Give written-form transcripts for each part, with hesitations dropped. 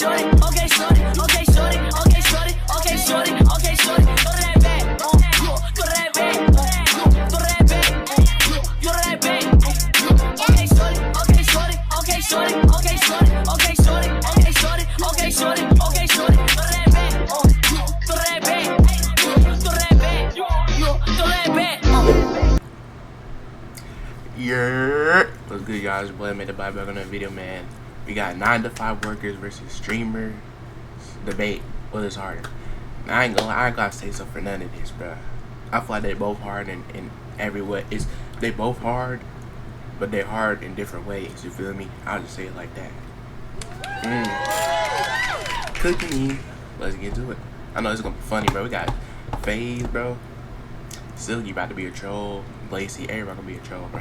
shorty, okay, shorty, okay, shorty, okay, shorty, okay, shorty, okay, shorty, go to that bag, go to that bag, go to that bag, go to that bag, okay, shorty, okay, shorty, okay, shorty, okay, shorty, okay, shorty, okay, shorty, okay, shorty, okay, shorty, go to that bag, go to that bag, go to that bag, go to that bag. Yeah. What's good, y'all? It's your boy LAMadeDaviae back on that video, man. We got 9 to 5 workers versus streamers debate. What is harder? Now, I ain't gotta say so for none of this, bro. I feel like they both hard in every way. They both hard, but they're hard in different ways. You feel me? I'll just say it like that. Cooking. Let's get to it. I know it's gonna be funny, bro. We got Faze, bro. Still, you about to be a troll. Lacey, everybody gonna be a troll, bro.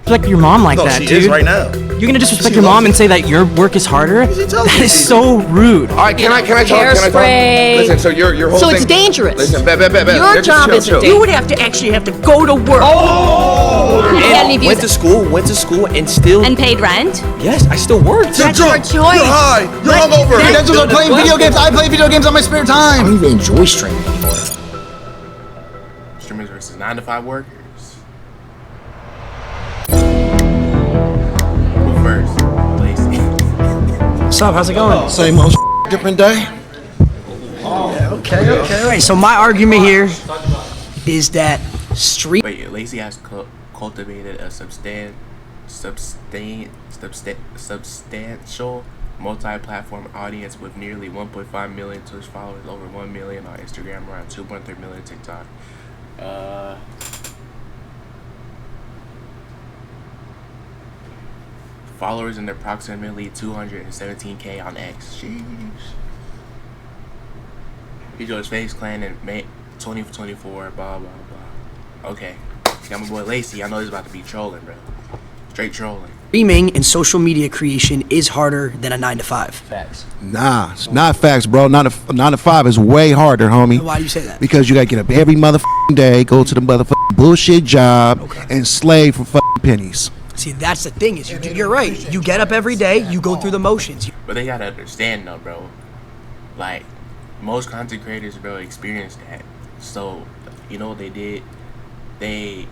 Disrespect your mom like that, she dude. is right now. You're gonna disrespect your mom and say that your work is harder? That is so rude. All right, can I talk? Hairspray. Listen, so your whole So thing. it's dangerous. Listen, bet. Your job is dangerous. You would have to actually have to go to work. And Went to school and still. And paid rent? Yes, I still worked. That's your choice. You're high. You're hungover. Credentials are playing video games. I play video games on my spare time. I don't even enjoy streaming anymore. Streamers versus 9 to 5 workers. Who first? Lacey. What's up? How's it going? Same old different day. Okay. All right. So my argument here is that Wait, Lacey has cultivated a substantial multi-platform audience with nearly 1.5 million Twitch followers, over 1 million on Instagram, around 2.3 million TikTok. Followers in approximately 217K on X. Sheesh. He joined Faze Clan in May 2024. Blah blah blah. Okay, got my boy Lacey. I know he's about to be trolling, bro. Straight trolling. streaming and social media creation is harder than a 9 to 5. Facts. Nah, it's not facts, bro. 9 to 5 is way harder, homie. Why do you say that? Because you gotta get up every motherfucking day, go to the motherfucking bullshit job, and slave for fucking pennies. See, that's the thing is you're right. You get up every day, you go through the motions. But they gotta understand though, bro. Like, most content creators, bro, experience that. So, you know what they did? They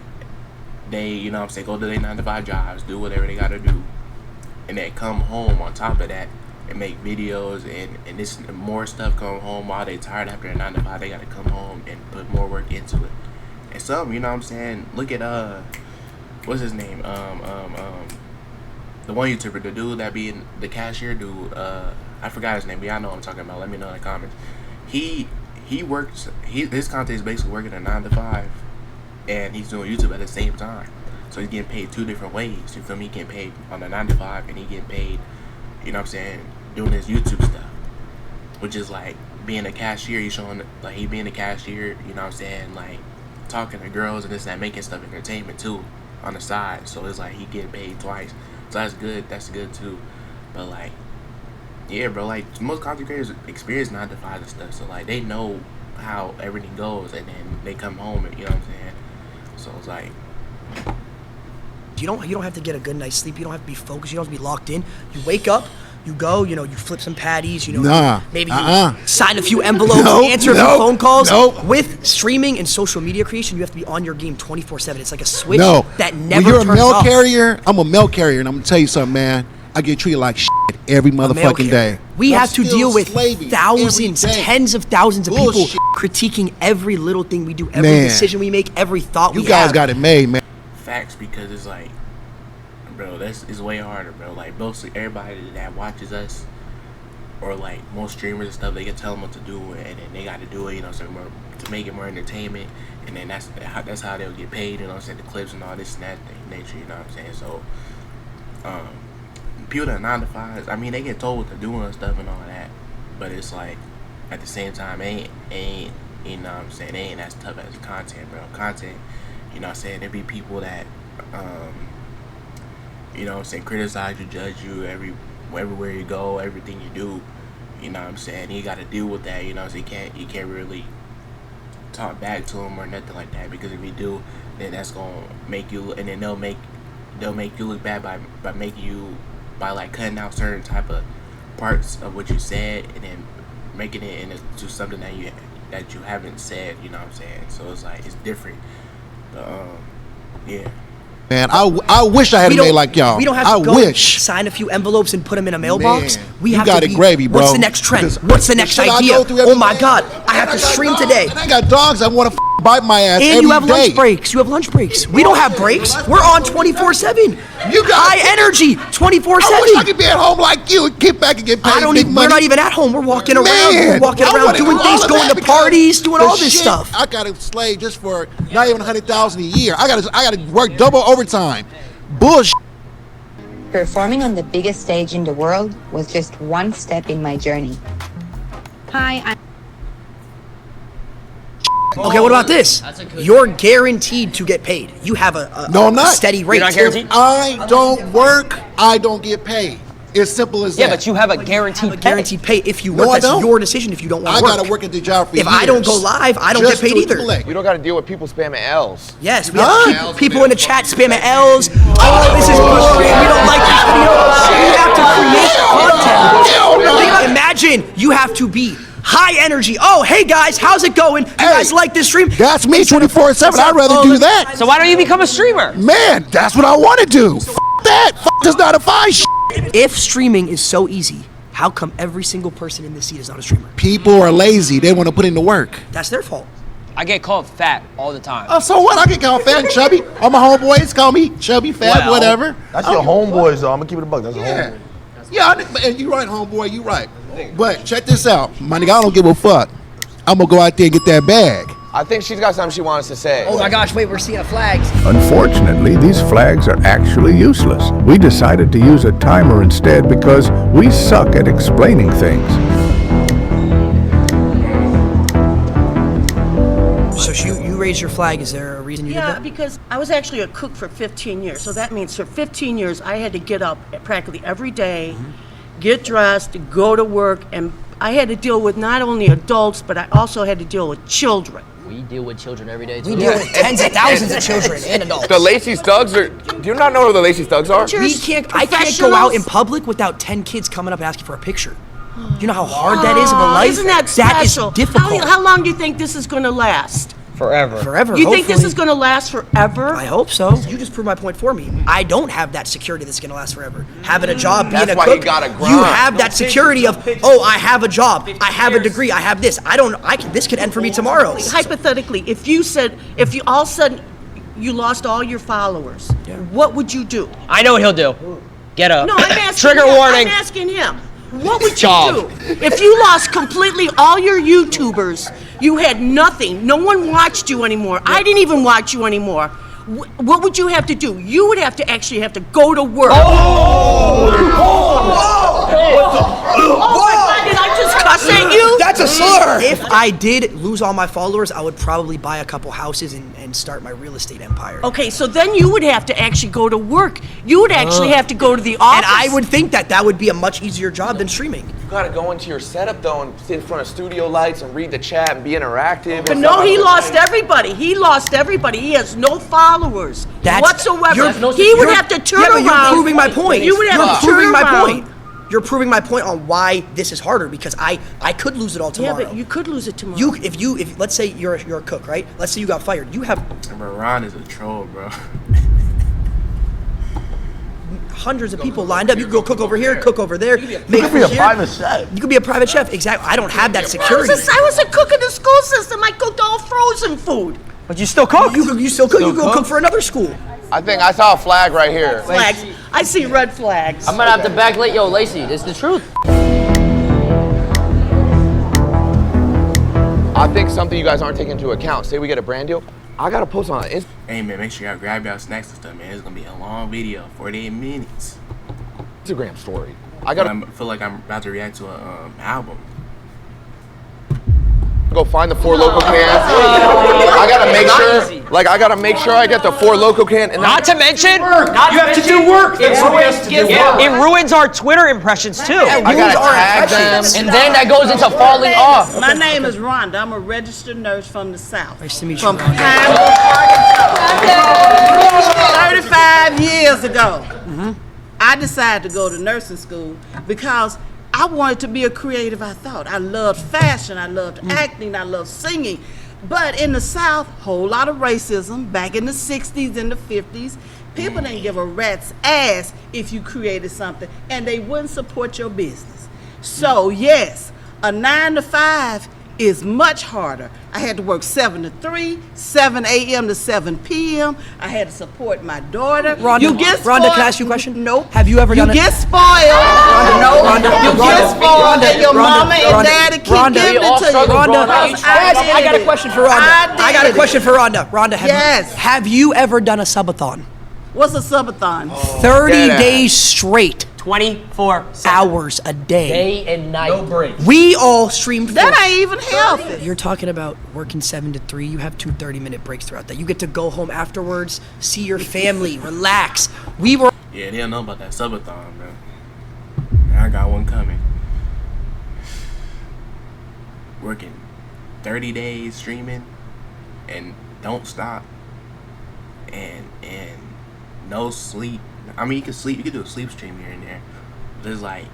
you know what I'm saying, go to their 9 to 5 jobs, do whatever they gotta do, and then come home on top of that and make videos and this and more stuff. Come home while they tired after their 9 to 5. They gotta come home and put more work into it. And some, you know what I'm saying, look at what's his name? The one YouTuber, the dude that be in the cashier dude, I forgot his name, but y'all know what I'm talking about. Let me know in the comments. He works, his content is basically working a 9 to 5, and he's doing YouTube at the same time. So he's getting paid 2 different ways. You feel me? He getting paid on a 9 to 5, and he getting paid, you know what I'm saying, doing his YouTube stuff, which is like being a cashier. He's showing like he being a cashier, you know what I'm saying, like talking to girls and this and that, making stuff entertainment too on the side. So it's like he getting paid twice. So that's good. That's good too. But like, yeah, bro, like most content creators experience 9 to 5 and stuff. So like they know how everything goes, and then they come home and, you know what I'm saying. So it's like, You don't have to get a good night's sleep. You don't have to be focused. You don't have to be locked in. You wake up, you go, you know, you flip some patties, you know, maybe you sign a few envelopes, answer a few phone calls. With streaming and social media creation, you have to be on your game 24/7. It's like a switch that never when you're turns a mail off. carrier, I'm a mail carrier, and I'm gonna tell you something, man. I get treated like shit every motherfucking day. We have to still deal with slaving thousands, every day. tens of thousands of people Bullshit. critiquing every little thing we do, every Man. decision we make, every thought we You guys have. got it made, man. facts, because it's like, bro, it's way harder, bro. Like mostly everybody that watches us, or like most streamers and stuff, they can tell them what to do, and then they got to do it, you know, so to make it more entertainment, and then that's how they'll get paid, you know what I'm saying, the clips and all this and that nature, you know what I'm saying. So people that 9 to 5s, I mean, they get told what to do and stuff and all that, but it's like at the same time, ain't you know what I'm saying, they ain't as tough as content, bro. Content, you know what I'm saying, there be people that you know what I'm saying, criticize you, judge you everywhere you go, everything you do, you know what I'm saying. You got to deal with that, you know, so you can't really talk back to them or nothing like that, because if you do, then that's gonna make you, and then they'll make you look bad by making you, by like cutting out certain type of parts of what you said and then making it into something that you haven't said. You know what I'm saying? So it's like it's different. But, yeah. Man, I wish I had made like y'all. We don't have to go sign a few envelopes and put them in a mailbox. Man, we you have got to it gravy, bro. What's the next trend? What's the next idea? Oh my God, I have to stream today. And I got dogs that want to bite my ass and every you have day. lunch breaks. You have lunch breaks. We don't have breaks. We're on 24/7. You got high energy 24/7. I wish I could be at home like you and get back and get paid big money. We're not even at home. We're walking around. Man, We're walking around doing things, going to parties, doing all this stuff. I got to slave just for not even $100,000 a year. I got to work double overtime. Bullshit. Performing on the biggest stage in the world was just one step in my journey. Hi, I'm... Okay, what about this? You're guaranteed to get paid. You have a no, I'm not. Steady rate. You're not guaranteed? If I don't work, I don't get paid. It's simple as that. Yeah, but you have a guaranteed pay if you work. No, That's your decision if you don't want to work. I gotta work at the job for years. If I don't go live, I don't get paid either. We don't gotta deal with people spamming L's. Yes, we have people in the chat spamming L's. Oh, this is boring. We don't like this video. We have to create content. Imagine you have to be high energy. Oh, hey guys, how's it going? You guys like this stream? That's me 24/7. I'd rather do that. So why don't you become a streamer? Man, that's what I want to do. That. This not a fine shit. If streaming is so easy, how come every single person in this seat is not a streamer? People are lazy. They want to put in the work. That's their fault. I get called fat all the time. Oh, so what? I get called fat and chubby. All my homeboys call me chubby, fat, whatever. That's your homeboys, though. I'm gonna keep it a buck. That's a homeboy. Yeah, and you right, homeboy. You right. But check this out, my nigga. I don't give a fuck. I'm gonna go out there and get that bag. I think she's got something she wants to say. Oh my gosh, wait, we're seeing flags. Unfortunately, these flags are actually useless. We decided to use a timer instead because we suck at explaining things. So you raised your flag. Is there a reason you did that? Yeah, because I was actually a cook for 15 years. So that means for 15 years, I had to get up practically every day, get dressed, go to work, and I had to deal with not only adults, but I also had to deal with children. We deal with children every day, too. We deal with tens of thousands of children and adults. The Lacey Thugs are... Do you not know who the Lacey Thugs are? I can't go out in public without 10 kids coming up asking for a picture. You know how hard that is of a life? Isn't that special? That is difficult. How long do you think this is going to last? Forever. You think this is going to last forever? I hope so. You just proved my point for me. I don't have that security that's going to last forever. Having a job, being That's a why cook, you gotta grind. you have that security of, oh, I have a job, I have a degree, I have this. This could end for me tomorrow. Hypothetically, if you all of a sudden you lost all your followers, what would you do? I know what he'll do. Get up. No, I'm asking Trigger him. warning. I'm asking him. What would you do? If you lost completely all your YouTubers, you had nothing, no one watched you anymore, I didn't even watch you anymore, what would you have to do? You would have to go to work. Oh my God, did I just cuss at you? That's a slur. If I did lose all my followers, I would probably buy a couple houses and start my real estate empire. Okay, so then you would have to actually go to work. You would actually have to go to the office. And I would think that would be a much easier job than streaming. You gotta go into your setup, though, and sit in front of studio lights and read the chat and be interactive. But no, he lost everybody. He has no followers whatsoever. He would have to turn around. You're proving my point. You would have to turn around. You're proving my point on why this is harder, because I could lose it all tomorrow. Yeah, but you could lose it tomorrow. If let's say you're a cook, right? Let's say you got fired. You have Ron is a troll, bro. hundreds of people lined up. You could go cook over here, cook over there. You could be a private chef. You could be a private chef. Exactly. I don't have that security. I was a cook in the school system. I cooked all frozen food. But you still cook. You still cook. You go cook for another school. I think I saw a flag right here. Flags. I see red flags. I'm gonna have to backlight. Yo, Lacey, it's the truth. I think something you guys aren't taking into account. Say we get a brand deal, I gotta post on Instagram. Hey man, make sure y'all grab y'all snacks and stuff, man. It's gonna be a long video, 48 minutes. Instagram story. I feel like I'm about to react to an album. Go find the 4 Loco cans. I gotta make sure I get the 4 Loco can. And Not to mention, you have to do work. it ruins our Twitter impressions too. I gotta tag them. And then that goes into falling off. My name is Rhonda. I'm a registered nurse from the South. Nice to meet you, From Rhonda. Arkansas. 35 years ago, I decided to go to nursing school because I wanted to be a creative, I thought. I loved fashion, I loved acting, I loved singing. But in the South, whole lot of racism. Back in the 60s and the 50s, people didn't give a rat's ass if you created something, and they wouldn't support your business. So yes, a 9 to 5 is much harder. I had to work 7 to 3, 7 a.m. to 7 p.m. I had to support my daughter. Rhonda, you get spoiled. Rhonda, can I ask you a question? Nope. Have you ever done You get spoiled. Rhonda, you get spoiled, and your mama and daddy keep giving it to you. Rhonda, I got a it. question for Rhonda. I got a question for Rhonda. Rhonda, have you ever done a subathon? What's a subathon? 30 days straight. 24 hours a day. Day and night. No break. We all streamed. That ain't even healthy. You're talking about working 7 to 3. You have 2 30-minute breaks throughout that. You get to go home afterwards, see your family, relax. We were. Yeah, they don't know about that subathon, bro. I got one coming. Working 30 days streaming and don't stop and no sleep. I mean, you can sleep. You can do a sleep stream here and there. But it's like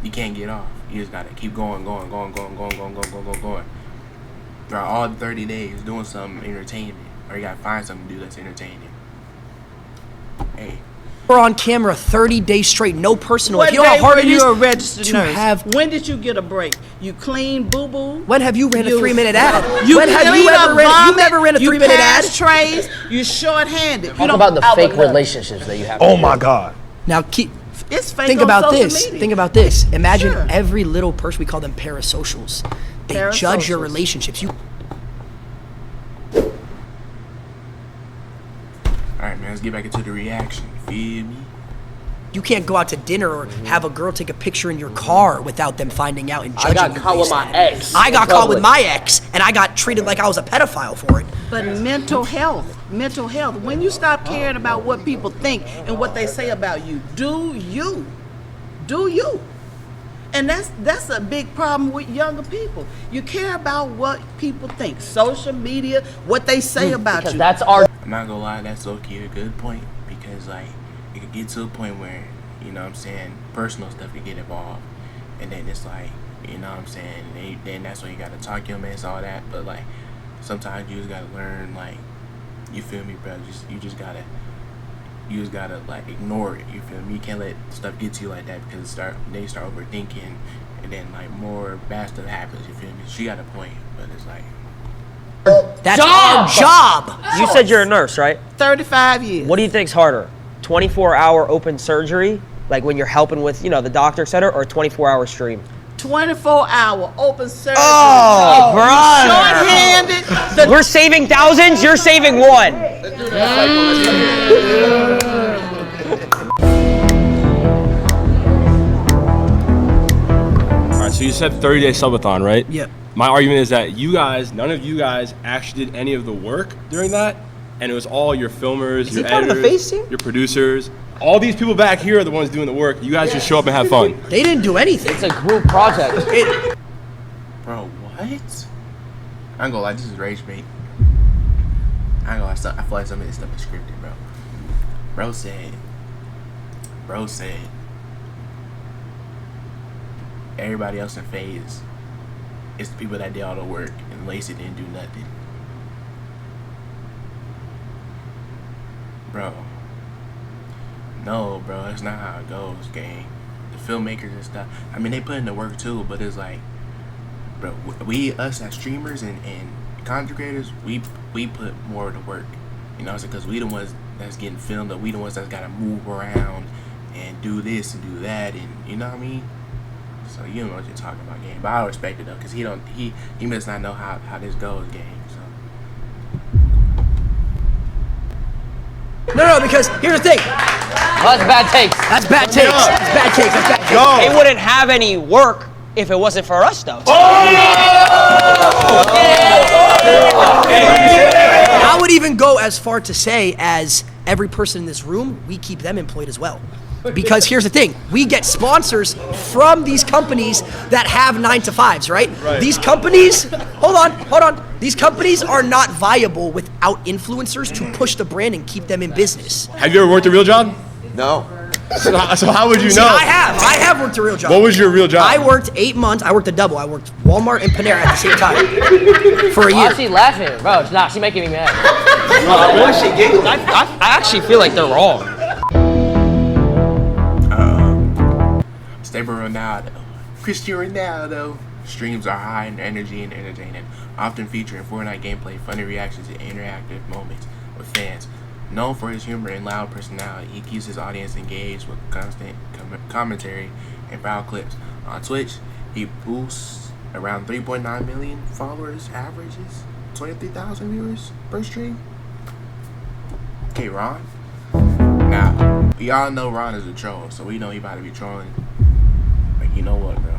you can't get off. You just gotta keep going. Throughout all 30 days, doing something entertainment, or you gotta find something to do that's entertaining. Hey, we're on camera 30 days straight, no personal. What you know how hard it is a registered to nurse? have. When did you get a break? You clean boo boo. When have you ran a 3-minute ad? When have you ever ran? You never ran a 3-minute ad? You pass trays. You short-handed. Talk about the fake relationships that you have. Oh my God. Now it's fake. Think on about social this. media. Think about this. Imagine Sure. every little person. We call them parasocials. They judge your relationships. all right, man. Let's get back into the reaction. Feel me? You can't go out to dinner or have a girl take a picture in your car without them finding out and judging you. I got caught with my ex. I got caught with my ex, and I got treated like I was a pedophile for it. But mental health. When you stop caring about what people think and what they say about you, do you. And that's a big problem with younger people. You care about what people think, social media, what they say about because you. That's our. I'm not gonna lie, that's okay, a good point, because like it could get to a point where, you know what I'm saying, personal stuff could get involved, and then it's like, you know what I'm saying, then that's when you gotta talk your mess, all that. But like sometimes you just gotta learn, like, you feel me, bro? You just gotta like ignore it. You feel me? You can't let stuff get to you like that, because they start overthinking, and then like more bad stuff happens. You feel me? She got a point, but it's like that's our job. You said you're a nurse, right? 35 years. What do you think's harder? 24-hour open surgery, like when you're helping with, you know, the doctor, et cetera, or a 24-hour stream? 24-hour open surgery. Oh, brother. Short-handed. We're saving thousands, you're saving one. All right, so you said 30-day subathon, right? Yeah. My argument is that none of you guys actually did any of the work during that, and it was all your filmers, your editors, your producers. All these people back here are the ones doing the work. You guys just show up and have fun. They didn't do anything. It's a group project. Bro, what? I ain't gonna lie, this is Ragebait. I ain't gonna lie, I feel like some of this stuff is scripted, bro. Bro said everybody else in Faze is the people that did all the work, and Lacey didn't do nothing. Bro. No, bro, that's not how it goes, gang. The filmmakers and stuff, I mean, they put in the work too, but it's like, bro, us as streamers and content creators, we put more of the work, you know, because we the ones that's getting filmed, or we the ones that's gotta move around and do this and do that, and you know what I mean. So you know what you're talking about, gang. But I respect it though, cause he must not know how this goes, gang. So. No, because here's the thing. Well, that's bad takes. That's bad takes. That's bad takes. That's bad takes. It wouldn't have any work if it wasn't for us, though. I would even go as far to say, as every person in this room, we keep them employed as well. Because here's the thing, we get sponsors from these companies that have 9-to-5s, right? These companies, hold on. These companies are not viable without influencers to push the brand and keep them in business. Have you ever worked a real job? No. So how would you See, know? I have worked a real job. What was your real job? I worked 8 months. I worked a double. I worked Walmart and Panera at the same time for a year. Why is she laughing? Bro, she's making me mad. Why is she giggling? I actually feel like they're wrong. Stable Ronaldo. Cristiano Ronaldo. Streams are high in energy and entertaining, often featuring Fortnite gameplay, funny reactions, and interactive moments with fans. Known for his humor and loud personality, he keeps his audience engaged with constant commentary and foul clips. On Twitch, he boosts around 3.9 million followers, averages 23,000 viewers per stream. Okay, Ron. Now, we all know Ron is a troll, so we know he about to be trolling. But you know what, bro?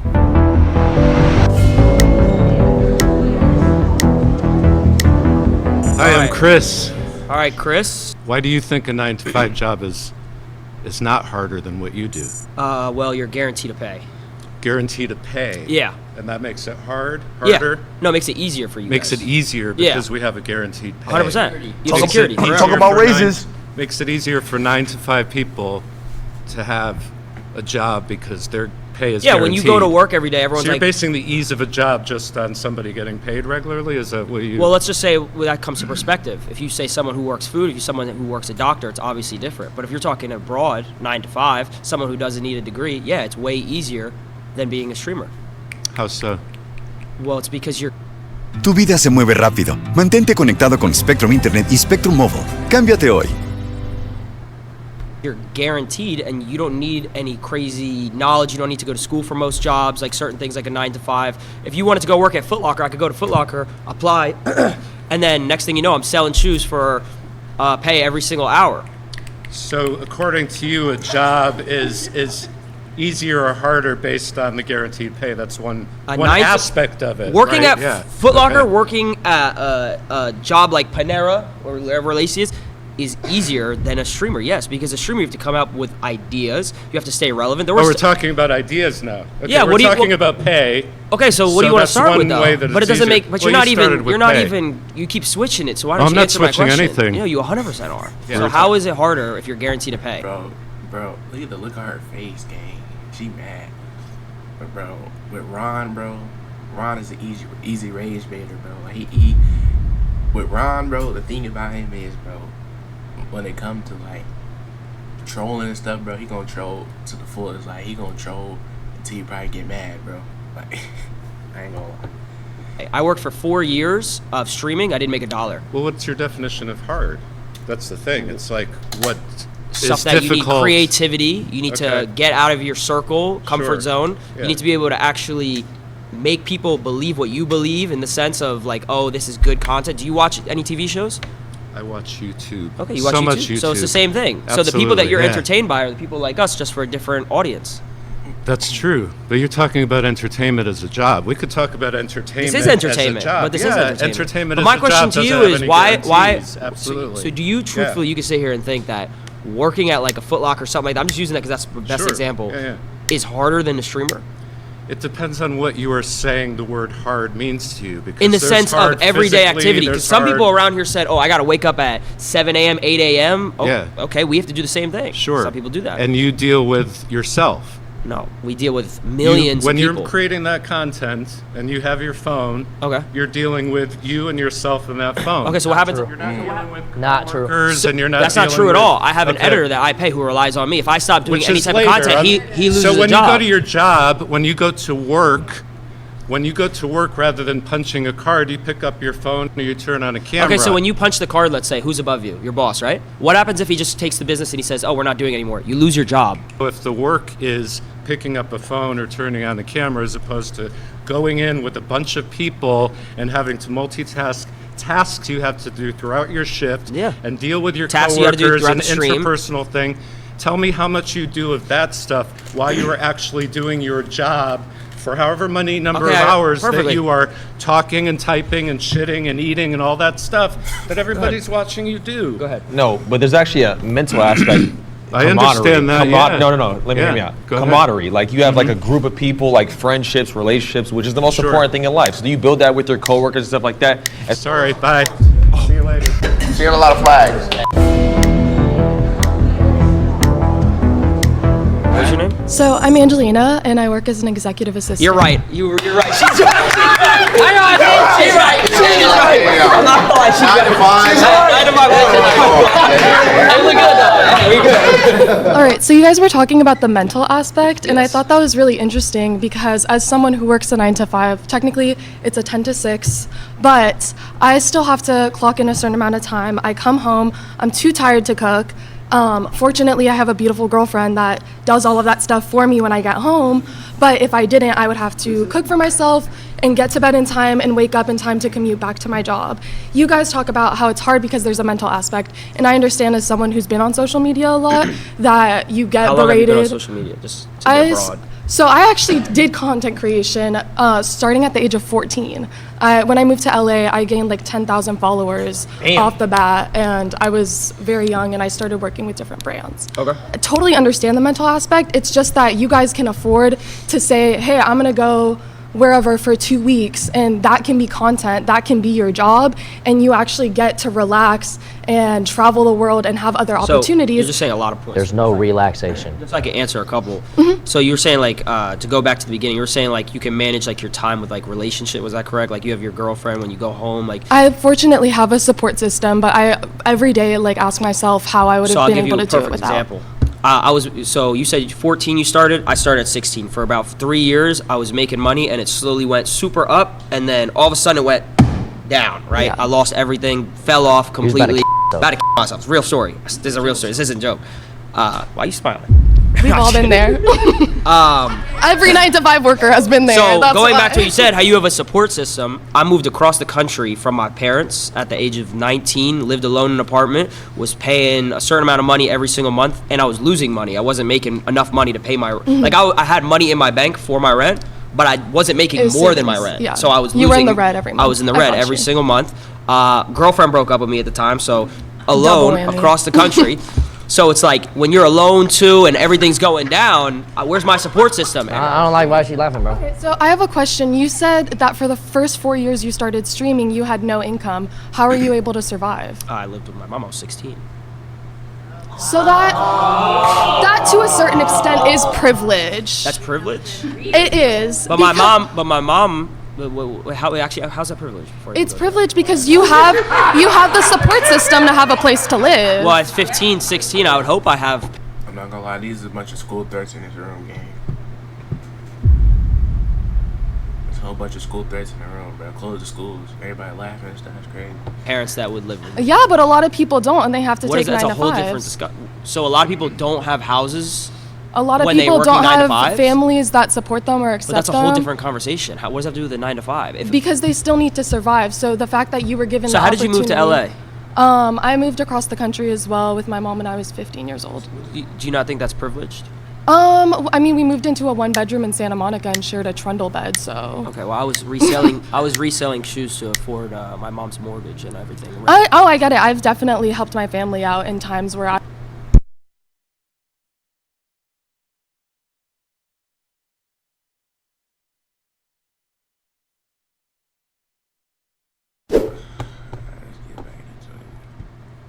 Hi, I'm Chris. All right, Chris. Why do you think a 9-to-5 job is not harder than what you do? Well, you're guaranteed to pay. Guaranteed to pay? Yeah. And that makes it harder? Yeah. No, it makes it easier for you Makes guys. it easier because we have a guaranteed pay. 100%. You have security. Talk about raises. Makes it easier for 9-to-5 people to have a job because their pay is guaranteed. when you go to work every day, everyone's so you're like... basing the ease of a job just on somebody getting paid regularly? Is that what you... Well, let's just say that comes to perspective. If you say someone who works food, if you're someone who works a doctor, it's obviously different. But if you're talking abroad, 9 to 5, someone who doesn't need a degree, yeah, it's way easier than being a streamer. How so? Well, it's because you're... Tu vida se mueve rápido. Mantente conectado con Spectrum Internet y Spectrum Mobile. Cámbiate hoy. You're guaranteed, and you don't need any crazy knowledge. You don't need to go to school for most jobs, like certain things like a 9 to 5. If you wanted to go work at Foot Locker, I could go to Foot Locker, apply, and then next thing you know, I'm selling shoes for pay every single hour. So according to you, a job is easier or harder based on the guaranteed pay? That's one aspect of it. Working right? at Foot Locker, working at a job like Panera or wherever Lacey is easier than a streamer, yes, because a streamer you have to come up with ideas, you have to stay relevant. We're talking about ideas now. Okay, yeah, we're talking about pay. Okay, so what do you want to start with though? But it doesn't make. But well, you're not even. You keep switching it. So why don't you answer my question? I'm not switching anything. Yeah, you 100% are. Yeah. So how is it harder if you're guaranteed to pay? Bro, look at her face, gang. She mad. But bro, with Ron, Ron is an easy rage baiter, bro. Like he with Ron, bro. The thing about him is, bro, when it comes to like trolling and stuff, bro, he gonna troll to the fullest. Like he gonna troll until you probably get mad, bro. Like I ain't gonna lie. I worked for 4 years of streaming. I didn't make $1. Well, what's your definition of hard? That's the thing. It's like what stuff is that difficult. you need creativity. You need to get out of your circle, comfort zone. Yeah. You need to be able to actually make people believe what you believe in the sense of like, oh, this is good content. Do you watch any TV shows? I watch YouTube. Okay, you watch YouTube? Much YouTube. So it's the same thing. Absolutely, so the people that you're entertained by are the people like us, just for a different audience. That's true, but you're talking about entertainment as a job. We could talk about entertainment. This is entertainment, as a job. but this is entertainment. Entertainment but my as a question job to you doesn't is have why? any guarantees. Absolutely. So do you truthfully, you can sit here and think that working at like a Foot Locker or something like that, I'm just using that because that's the best example, is harder than a streamer? It depends on what you are saying the word hard means to you. Because in the sense of everyday activity. Because some people around here said, oh, I got to wake up at 7 a.m., 8 a.m. Oh, yeah. Okay, we have to do the same thing. Sure. Some people do that. And you deal with yourself. No, we deal with millions when of people. You're creating that content and you have your phone, you're dealing with you and yourself in that phone. Okay, so what happens? You're not dealing with not true. And you're not That's not true at all. I have an Okay. editor that I pay who relies on me. If I stop doing Which any is type later. of content, he loses So when a job. you go to your job, when you go to work, rather than punching a card, you pick up your phone or you turn on a camera. Okay, so when you punch the card, let's say, who's above you? Your boss, right? What happens if he just takes the business and he says, oh, we're not doing it anymore? You lose your job. If the work is picking up a phone or turning on the camera as opposed to going in with a bunch of people and having to multitask tasks you have to do throughout your shift and deal with your Tasks you gotta do coworkers throughout and the stream. interpersonal thing. Tell me how much you do of that stuff while you are actually doing your job for however many number of hours that you are talking and typing and shitting and eating and all that stuff that everybody's watching you do. Go ahead. No, but there's actually a mental aspect. I understand that, No. Let me hear me out. Camaraderie. Like you have like a group of people, like friendships, relationships, which is the most important thing in life. So do you build that with your coworkers and stuff like that? Sorry, bye. See you later. Seeing a lot of flags. your name? So I'm Angelina, and I work as an executive assistant. You're right. You're right. She's right. I know. She's right. She's right. I'm not gonna lie. She's right. All right, so you guys were talking about the mental aspect, and I thought that was really interesting because as someone who works a 9 to 5, technically it's a 10 to 6, but I still have to clock in a certain amount of time. I come home, I'm too tired to cook. Fortunately, I have a beautiful girlfriend that does all of that stuff for me when I get home, but if I didn't, I would have to cook for myself and get to bed in time and wake up in time to commute back to my job. You guys talk about how it's hard because there's a mental aspect, and I understand as someone who's been on social media a lot that you get How long berated. have you been on social media? Just to get broad. So I actually did content creation starting at the age of 14. When I moved to LA, I gained like 10,000 followers off the bat, and I was very young, and I started working with different brands. Okay. I totally understand the mental aspect. It's just that you guys can afford to say, hey, I'm gonna go wherever for 2 weeks, and that can be content, that can be your job, and you actually get to relax and travel the world and have other opportunities. You're just saying a lot of points. There's no relaxation. Just so I can answer a couple. So you were saying like to go back to the beginning, you were saying like you can manage like your time with like relationship. Was that correct? Like you have your girlfriend when you go home. Like I fortunately have a support system, but I every day like ask myself how I would have been able to do it without. Example. So you said 14 you started. I started at 16. For about 3 years, I was making money, and it slowly went super up, and then all of a sudden it went down. Right? Yeah. I lost everything, fell off completely. About to myself. Real story. This is a real story. This isn't a joke. Why are you smiling? We've all been there. Every 9 to 5 worker has been there. So That's going why. back to what you said, how you have a support system. I moved across the country from my parents at the age of 19, lived alone in an apartment, was paying a certain amount of money every single month, and I was losing money. I wasn't making enough money to pay my like I had money in my bank for my rent, but I wasn't making more than my rent. Yeah. So I was losing. You were in the red every month. I was in the red every single month. Girlfriend broke up with me at the time, so alone across the country. So it's like when you're alone too and everything's going down, where's my support system? I don't like why she's laughing, bro. Okay, so I have a question. You said that for the first 4 years you started streaming, you had no income. How are you able to survive? I lived with my mom. I was 16. So that to a certain extent is privilege. That's privilege? It is. But my mom. How's that privilege? It's privilege because you have the support system to have a place to live. Well, at 15, 16, I would hope I have. I'm not gonna lie, these is a bunch of school threats in this room, gang. There's a whole bunch of school threats in the room, bro. Close the schools. Everybody laughing and stuff. That's crazy. Parents that would live with. Yeah, but a lot of people don't, and they have to take 9 to 5. That's a whole different discussion. So a lot of people don't have houses. A lot of people don't have families that support them or accept them. But that's a whole different conversation. What does that have to do with the 9 to 5? Because they still need to survive. So the fact that you were given So how did you move to LA? I moved across the country as well with my mom when I was 15 years old. Do you not think that's privileged? I mean, we moved into a 1-bedroom in Santa Monica and shared a trundle bed, so. Okay, well, I was reselling shoes to afford my mom's mortgage and everything. I get it. I've definitely helped my family out in times where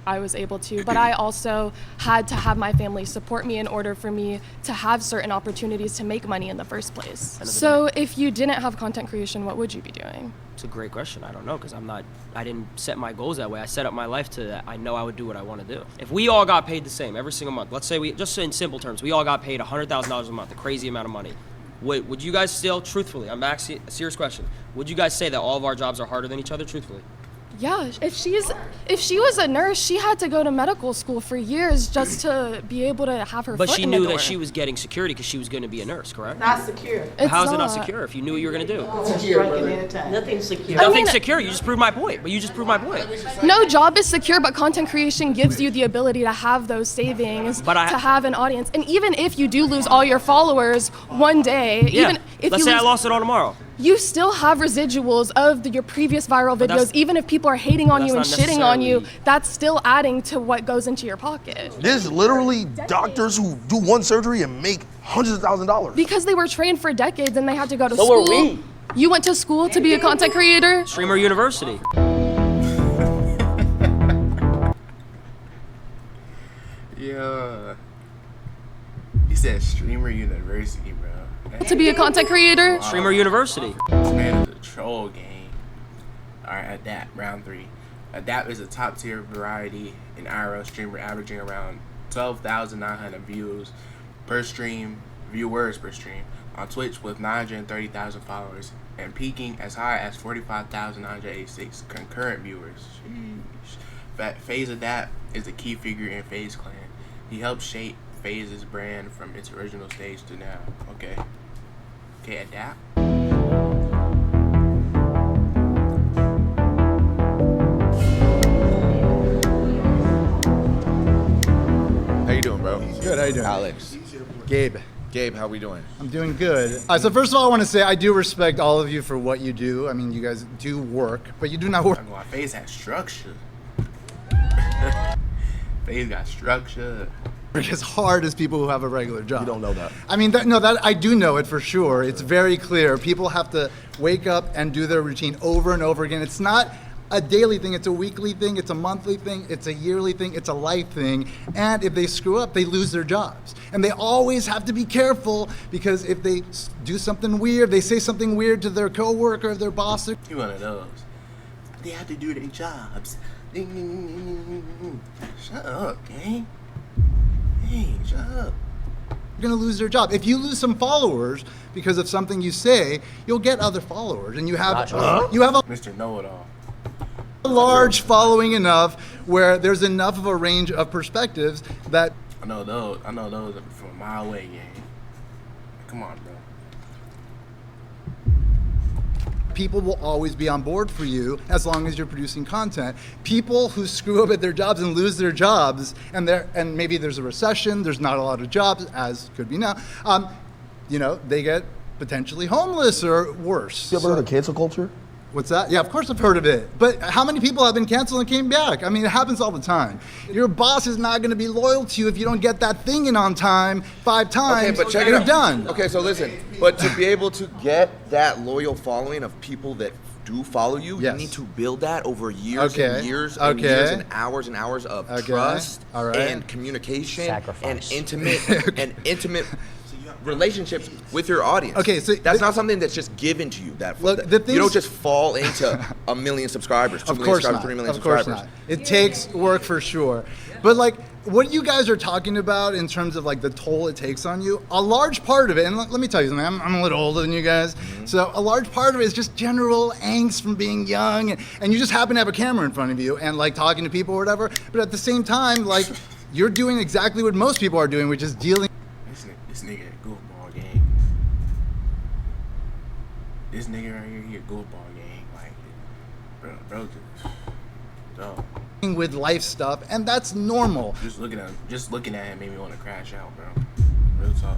I was able to, but I also had to have my family support me in order for me to have certain opportunities to make money in the first place. So if you didn't have content creation, what would you be doing? It's a great question. I don't know, because I didn't set my goals that way. I set up my life to that. I know I would do what I want to do. If we all got paid the same every single month, let's say just in simple terms, we all got paid $100,000 a month, a crazy amount of money. Would you guys still, truthfully, I'm asking a serious question, would you guys say that all of our jobs are harder than each other, truthfully? Yeah, if she was a nurse, she had to go to medical school for years just to be able to have her But foot she in the knew door. that she was getting security because she was going to be a nurse, correct? Not secure. How is it not secure if you knew what you were going to do? Nothing secure. Nothing's secure. You just proved my point. But you just proved my point. No job is secure, but content creation gives you the ability to have those savings, to have an audience. And even if you do lose all your followers one day, even if let's say I lost it all tomorrow. You still have residuals of your previous viral videos. Even if people are hating on you and shitting on you, that's still adding to what goes into your pocket. There's literally doctors who do one surgery and make hundreds of $1,000s. Because they were trained for decades and they had to go to So school. were we. You went to school to be a content creator? Streamer University. Yeah. said Streamer University, bro. To be a content creator? Streamer University. Man, it's a troll game. Alright, Adapt, round 3. Adapt is a top tier variety in IRL streamer averaging around 12,900 viewers per stream, viewers per stream, on Twitch with 930,000 followers and peaking as high as 45,986 concurrent viewers. Sheesh. Faze Adapt is a key figure in Faze Clan. He helped shape Faze's brand from its original stage to now. Okay, Adapt. How you doing, bro? Good, how you doing? Alex. Gabe. Gabe, how we doing? I'm doing good. So first of all, I want to say I do respect all of you for what you do. I mean, you guys do work, but you do not work. Faze has structure. Faze got structure. As hard as people who have a regular job. You don't know that. I mean, that I do know it for sure. It's very clear. People have to wake up and do their routine over and over again. It's not a daily thing, it's a weekly thing, it's a monthly thing, it's a yearly thing, it's a life thing. And if they screw up, they lose their jobs. And they always have to be careful because if they do something weird, they say something weird to their coworker or their boss. You one of those. They have to do their jobs. Shut up, gang. Hey, shut up. You're gonna lose their job. If you lose some followers because of something you say, you'll get other followers, and you have a Mr. Know-It-All. large following enough where there's enough of a range of perspectives that I know those from a mile away, gang. Come on, bro. people will always be on board for you as long as you're producing content. People who screw up at their jobs and lose their jobs, and maybe there's a recession, there's not a lot of jobs, as could be now, you know, they get potentially homeless or worse. You ever heard of cancel culture? What's that? Yeah, of course I've heard of it. But how many people have been canceled and came back? I mean, it happens all the time. Your boss is not going to be loyal to you if you don't get that thing in on time 5 times. Okay, but check you're it out. done. Okay, so listen, but to be able to get that loyal following of people that do follow you, Yes. you need to build that over years Okay. and years Okay. and years and hours of Okay. trust All right. and communication Sacrifice. and intimate relationships with your audience. Okay, so that's not something that's just given to you. Look, the you don't things- just fall into 1 million subscribers, 2 Of million course subscribers, not. 3 million Of course subscribers. not. It takes work for sure. But like what you guys are talking about in terms of like the toll it takes on you, a large part of it, and let me tell you something, I'm a little older than you guys, so a large part of it is just general angst from being young, and you just happen to have a camera in front of you and like talking to people or whatever, but at the same time, like you're doing exactly what most people are doing, which is dealing. This nigga a goofball gang. This nigga right here, he a goofball gang. Like, bro, dog. With life stuff, and that's normal. Just looking at him made me want to crash out, bro. Real talk,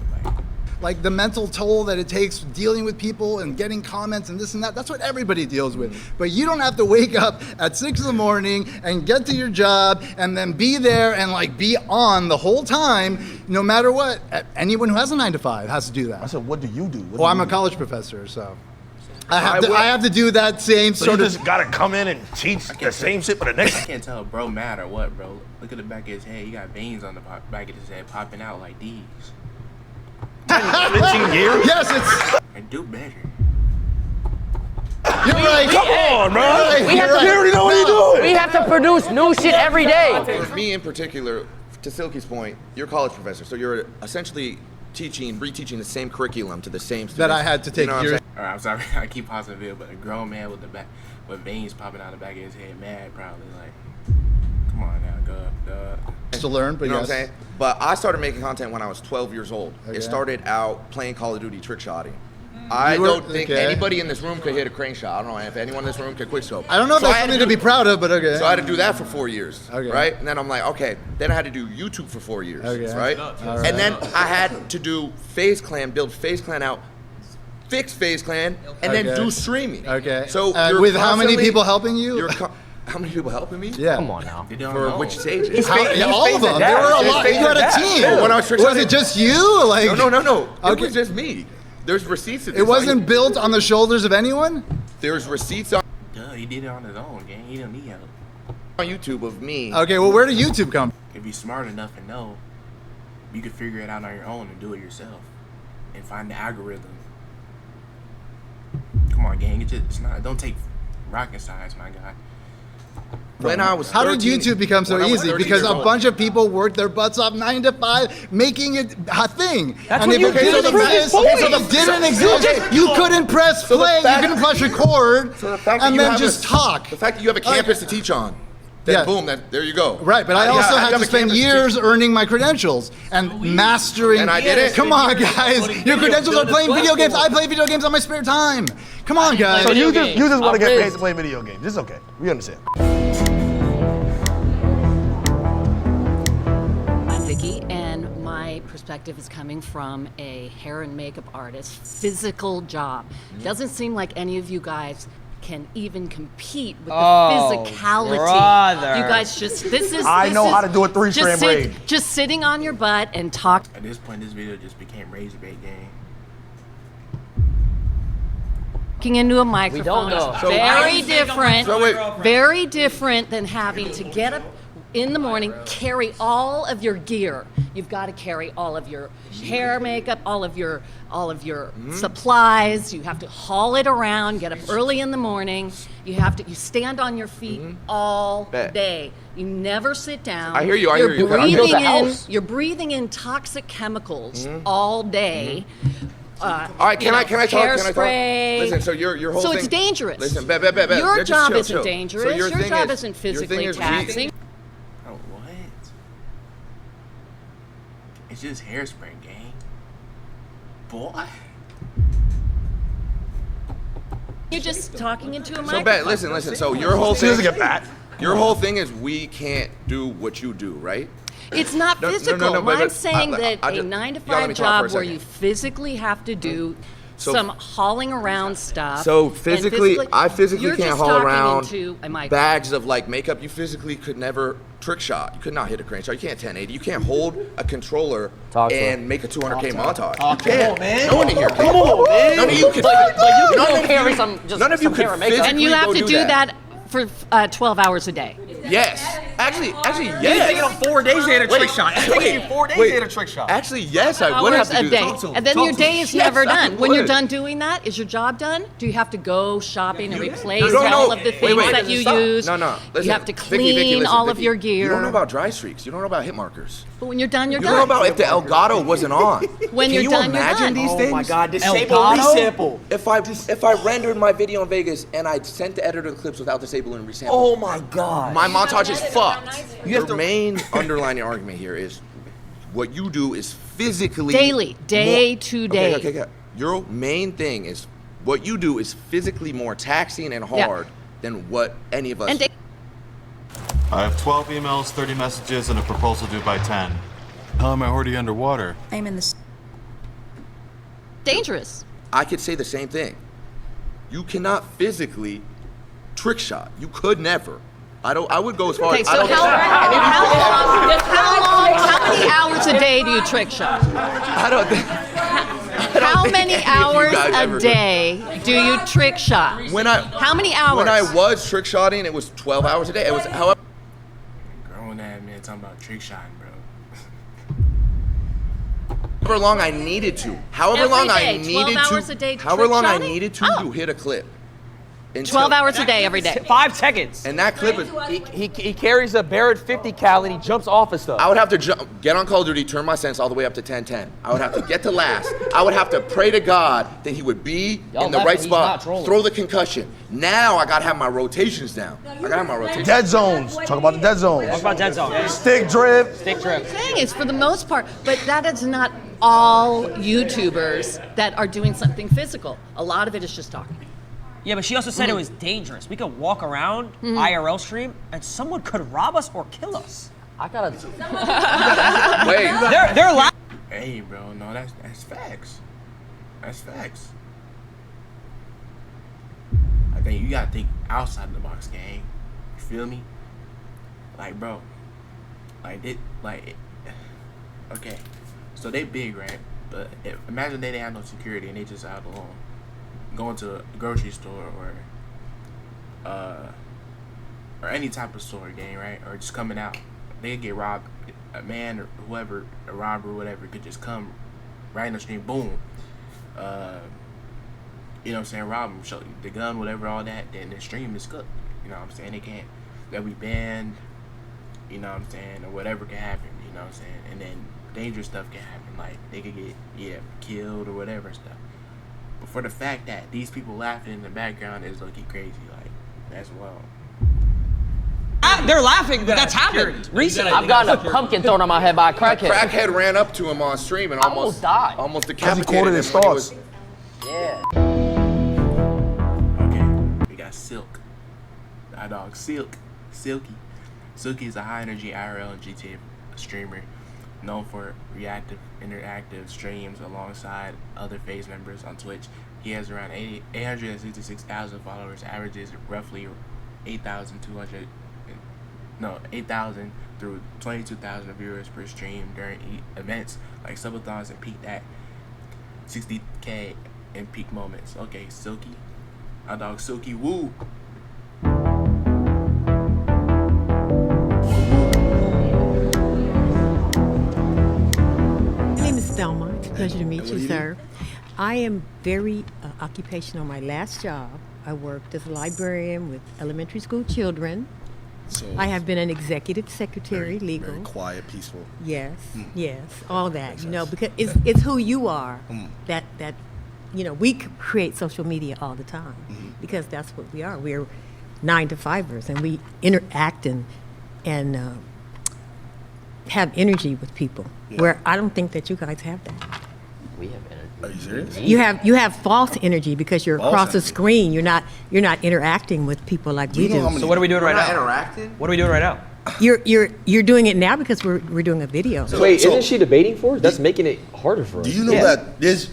Like the mental toll that it takes dealing with people and getting comments and this and that, that's what everybody deals with. But you don't have to wake up at 6 a.m. and get to your job and then be there and like be on the whole time, no matter what. Anyone who has a 9 to 5 has to do that. I said, what do you do? Well, I'm a college professor, so I have to do that same So sort you of. just gotta come in and teach the same shit for the next. I can't tell if bro mad or what, bro. Look at the back of his head. He got veins on the back of his head popping out like these. 15 years? Yes, it's. And do better. You're right. Come on, bro. We already know what you're doing. We have to produce new shit every day. For me in particular, to Silky's point, you're a college professor, so you're essentially reteaching the same curriculum to the same students. That I had to take what I'm years. saying? Alright, I'm sorry. I keep pausing the video, but a grown man with veins popping out the back of his head, mad probably like, come on now, go. To learn, but you know yes. what I'm saying? But I started making content when I was 12 years old. Okay. It started out playing Call of Duty trick shotting. I You were- don't think okay. anybody in this room could hit a crane shot. I don't know if anyone in this room could quickscope. I don't know if So that's I had something to be proud of, but okay. So I had to do that for 4 years, Okay. right? And then I'm like, okay. Then I had to do YouTube for 4 years, Okay. right? All right. And then I had to do Faze Clan, build Faze Clan out, fix Faze Clan, and then Okay. do streaming. Okay. So And you're with how many constantly- people helping you? How many people helping me? Yeah. Come on now. For which stages? Yeah, all of them. There were a lot. You had a team. When I was trick Was shotting- it just you? Like No. It Okay. was just me. There's receipts of this. It wasn't built on the shoulders of anyone? There's receipts on Duh, he did it on his own, gang. He didn't need help. YouTube of me. Okay, well, where did YouTube come? If he's smart enough and know. you can figure it out on your own and do it yourself, and find the algorithm. Come on, gang. It's not. Don't take rocket science, my guy. When I was How 13, did YouTube become so when I was easy? 13 Because years a old. bunch of people worked their butts off 9 to 5, making it a thing. That's and what if you it did didn't to prove his exist, point. if it didn't exist, you couldn't press So the play, fact- you couldn't press record, So the fact that and you then have just talk. The fact that you have a campus to teach on, then Yeah. boom, there you go. Right, but I Yeah, also I had have to a spend campus to years teach. earning my credentials and mastering. And I did it. Come on, guys. Your credentials are playing video games. I play video games on my spare time. Come on, guys. So you just want to get paid to play video games. It's okay. We understand. I'm Vicky, and my perspective is coming from a hair and makeup artist, physical job. Doesn't seem like any of you guys can even compete with the physicality. brother. You guys just, I know how to do a 3-strand braid. Just sitting on your butt and talk. At this point, this video just became Ragebait gang. Talking into a microphone know. is So very different, So wait. very different than having to get up in the morning, carry all of your gear. You've got to carry all of your hair, makeup, all of your supplies. You have to haul it around, get up early in the morning. You stand on your feet all Bet. day. You never sit down. I hear you, I You're hear you. breathing built a in, house. you're breathing in toxic chemicals all day. All right, can I talk? Hairspray. Listen, so your whole So thing. it's dangerous. Listen, bet. Your Just job chill, isn't chill. dangerous. So your thing job is- isn't your thing physically is taxing. Oh, what? It's just hairspray, gang. Boy. You're just talking into a So microphone. bet, listen. So your whole She thing. doesn't get that. Your whole thing is we can't do what you do, right? It's not No, physical. but- I'm saying that I a just- 9 to y'all let 5 me talk for a job where second. you physically have to do So- some hauling around stuff. So and I physically you're can't just haul talking around into a microphone. bags of like makeup. You physically could never trick shot. You could not hit a crane shot. You can't 1080. You can't hold a controller Talk to and him. make a 200K montage. Talk You to can't. him, man. No one in here can. Come on, man. None of you could. But you none can of carry you- some just None of you some could hair and makeup. physically And you have go to do that for 12 hours a day. Yes. Actually, You yes. taking him 4 days to hit a trick Wait, shot. It's wait, taking you 4 days wait. to hit a trick shot. Actually, yes, I would have Hours to a do day. that. And then your day is Yes, never I done. When you're would. done doing that, is your job done? Do you have to go shopping and replace No, no. all of the Wait, things wait. that you Stop. use? No. Listen, You have to Vicky, clean listen, all of Vicky. your gear. You don't know about dry streaks. You don't know about hit markers. But when you're done, you're You done. don't know about if the Elgato wasn't on. When Can you're you done, you're imagine done. these Oh things? my God, disable Elgato? resample. If I rendered my video in Vegas and I sent the editor the clips without disabling resample, Oh my God. my montage is fucked. You have Your to- main underlying argument here is what you do is physically Daily, day more- to day. Okay. Your main thing is what you do is physically more taxing and hard than what any of us. And I have 12 emails, 30 messages, and a proposal due by 10. How am I already underwater? I'm in this. Dangerous. I could say the same thing. You cannot physically trick shot. You could never. I would go as far Okay, as so I don't how many hours a day do you trick shot? I don't think. How many hours guys a ever day do you trick shot? How many hours? When I was trick shotting, it was 12 hours a day. It was however. Grown ass man talking about trick shotting, bro. However long I needed to. However Every long day, I 12 needed hours to. a day However trick long I shotting? needed to hit a clip. 12 hours a day, every day. 5 seconds. And that clip is. He carries a Barrett 50 cal and he jumps off of stuff. I would have to get on Call of Duty, turn my sense all the way up to 1010. I would have to get to last. I would have to pray to God that he would be Y'all in the left right and he's not spot, trolling. throw the concussion. Now I gotta have my rotations down. I gotta have my rotations. Dead zones. Talk about the dead zones. Talk about dead zone. Stick drip. Stick drip. Thing is, for the most part, but that is not all YouTubers that are doing something physical. A lot of it is just talking. Yeah, but she also said it was dangerous. We could walk around IRL stream and someone could rob us or kill us. I gotta. Wait. They're loud. Hey, bro, no, that's facts. That's facts. I think you gotta think outside the box, gang. You feel me? Like, bro, okay. So they big, right? But imagine they didn't have no security and they just out alone, going to a grocery store or any type of store, gang, right? Or just coming out, they get robbed a man or whoever, a robber or whatever, could just come right in the stream, boom. You know what I'm saying, rob him, show the gun, whatever, all that, then the stream is cooked. You know what I'm saying? They'll be banned, you know what I'm saying, or whatever can happen, you know what I'm saying? And then dangerous stuff can happen, like they could get, killed or whatever stuff. But for the fact that these people laughing in the background is looking crazy, like, that's wild. They're laughing, but that's happened recently. I've gotten a pumpkin thrown on my head by a crackhead. Crackhead ran up to him on stream and almost died. Almost Because he decapitated quoted him his when he thoughts. Yeah. We got Silk. Our dog Silky. Silky is a high energy IRL and GTA streamer known for interactive streams alongside other Faze members on Twitch. He has around 866,000 followers, averages roughly 8,000 through 22,000 viewers per stream during events like subathons, and peaked at 60K in peak moments. Okay, Silky. Our dog Silky, woo. My name is Thelma. It's a pleasure to meet you, sir. I am very occupational. My last job, I worked as a librarian with elementary school children. So I have been an executive secretary, legal. Very quiet, peaceful. Yes, yes, all that. You know, because it's who you are. That you know, we create social media all the time because that's what we are. We're 9-to-5ers, and we interact and have energy with people. Where I don't think that you guys have that. We have energy. Are you serious? You have false energy because you're across the screen. You're not interacting with people like we do. So what are we doing right now? Interacting? What are we doing right now? You're doing it now because we're doing a video. So wait, isn't she debating for us? That's making it harder for us. Do you know that there's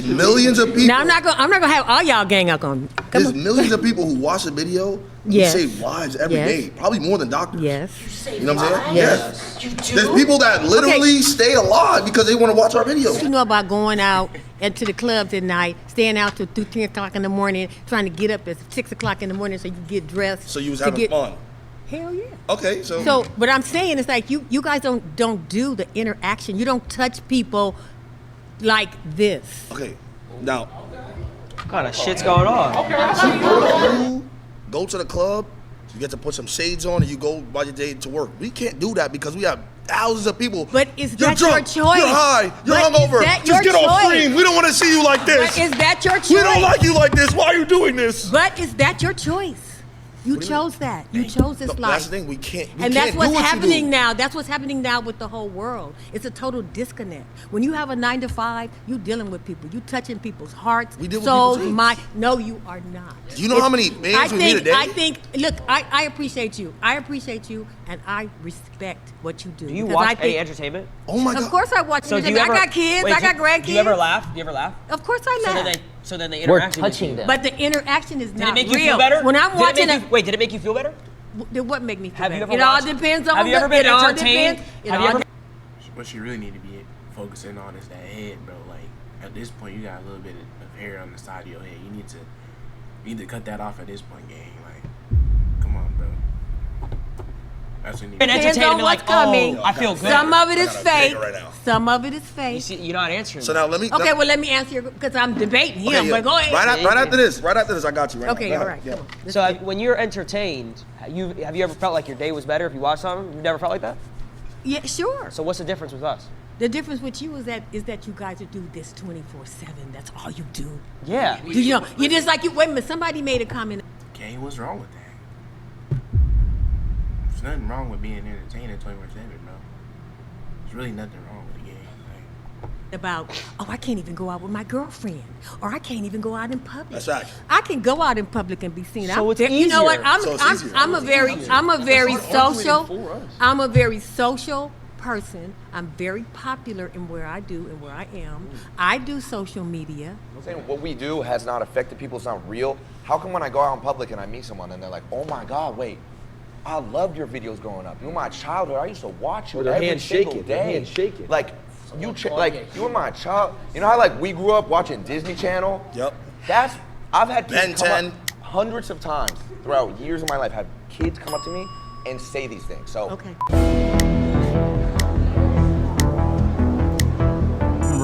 millions of people? Now I'm not gonna have all y'all gang up on me. There's millions of people who watch the video who Yes. save lives every day, probably more than doctors. Yes. You know what I'm saying? Yes. There's people that literally stay alive because they want to watch our videos. You know about going out to the clubs at night, staying out till 2, 3 o'clock in the morning, trying to get up at 6 o'clock in the morning so you can get dressed. So you was to having fun. Hell yeah. Okay, so what I'm saying is like you guys don't do the interaction. You don't touch people like this. Okay, now What kind of shit's going on? you go to the club, you get to put some shades on, and you go by your day to work. We can't do that because we have thousands of people. But is You're that drunk, your choice? You're high. You're But hungover. is that Just your get off choice? stream. We don't want to see you like this. But is that your choice? We don't like you like this. Why are you doing this? But is that your choice? You chose that. You chose this No, life. that's the thing. We can't. We And can't that's what's do what happening you do. now. That's what's happening now with the whole world. It's a total disconnect. When you have a 9-to-5, you dealing with people. You touching people's hearts, We deal with souls, people too. mind. No, you are not. Do you know how many fans we meet a day? Look, I appreciate you. I appreciate you, and I respect what you do. Do you because watch I think- any entertainment? Oh my God. Of course I watch So do entertainment. you ever, I got kids. wait, I got grandkids. Do you ever laugh? Do you ever laugh? Of course I laugh. So then they We're interact with touching you. them. But the interaction is Did not it make you real. feel better? When I'm Did it watching make you- wait, did it make you feel better? what make me feel Have you better? ever it all watched- depends on have you ever been it all entertained? depends. It Have you all ever- What you really need to be focusing on is that head, bro. Like at this point, you got a little bit of hair on the side of your head. You need to cut that off at this point, gang. Like, come on, bro. That's what you need. Been Depends entertained on and been what's like, coming. oh, I feel good. Some of it is I got a fake. banger right now. Some of it is fake. You see, you're not answering. So now let me. Okay, well let me answer your because I'm debating him. Okay, But go ahead. Right after this, I got you. Right Okay, now. all right. Yeah. Come on. So when you're entertained, have you ever felt like your day was better if you watched something? You've never felt like that? Yeah, sure. So what's the difference with us? The difference with you is that you guys do this 24/7. That's all you do. Yeah. Do you know? You just like you. Wait a minute. Somebody made a comment. Okay, what's wrong with that? There's nothing wrong with being entertained 24/7, bro. There's really nothing wrong with the game. About, oh, I can't even go out with my girlfriend, or I can't even go out in public. That's right. I can go out in public and be seen. So it's You know what? easier. I'm a very social person. I'm very popular in where I do and where I am. I do social media. I'm saying what we do has not affected people. It's not real. How come when I go out in public and I meet someone and they're like, "Oh my God, wait, I loved your videos growing up. You were my childhood. I used to watch you Or their every hands single shaking, day. their hands shaking. Like you were my child. You know how like we grew up watching Disney Channel? Yep. I've had kids Ben come 10. up hundreds of times throughout years of my life. Had kids come up to me and say these things. So Okay.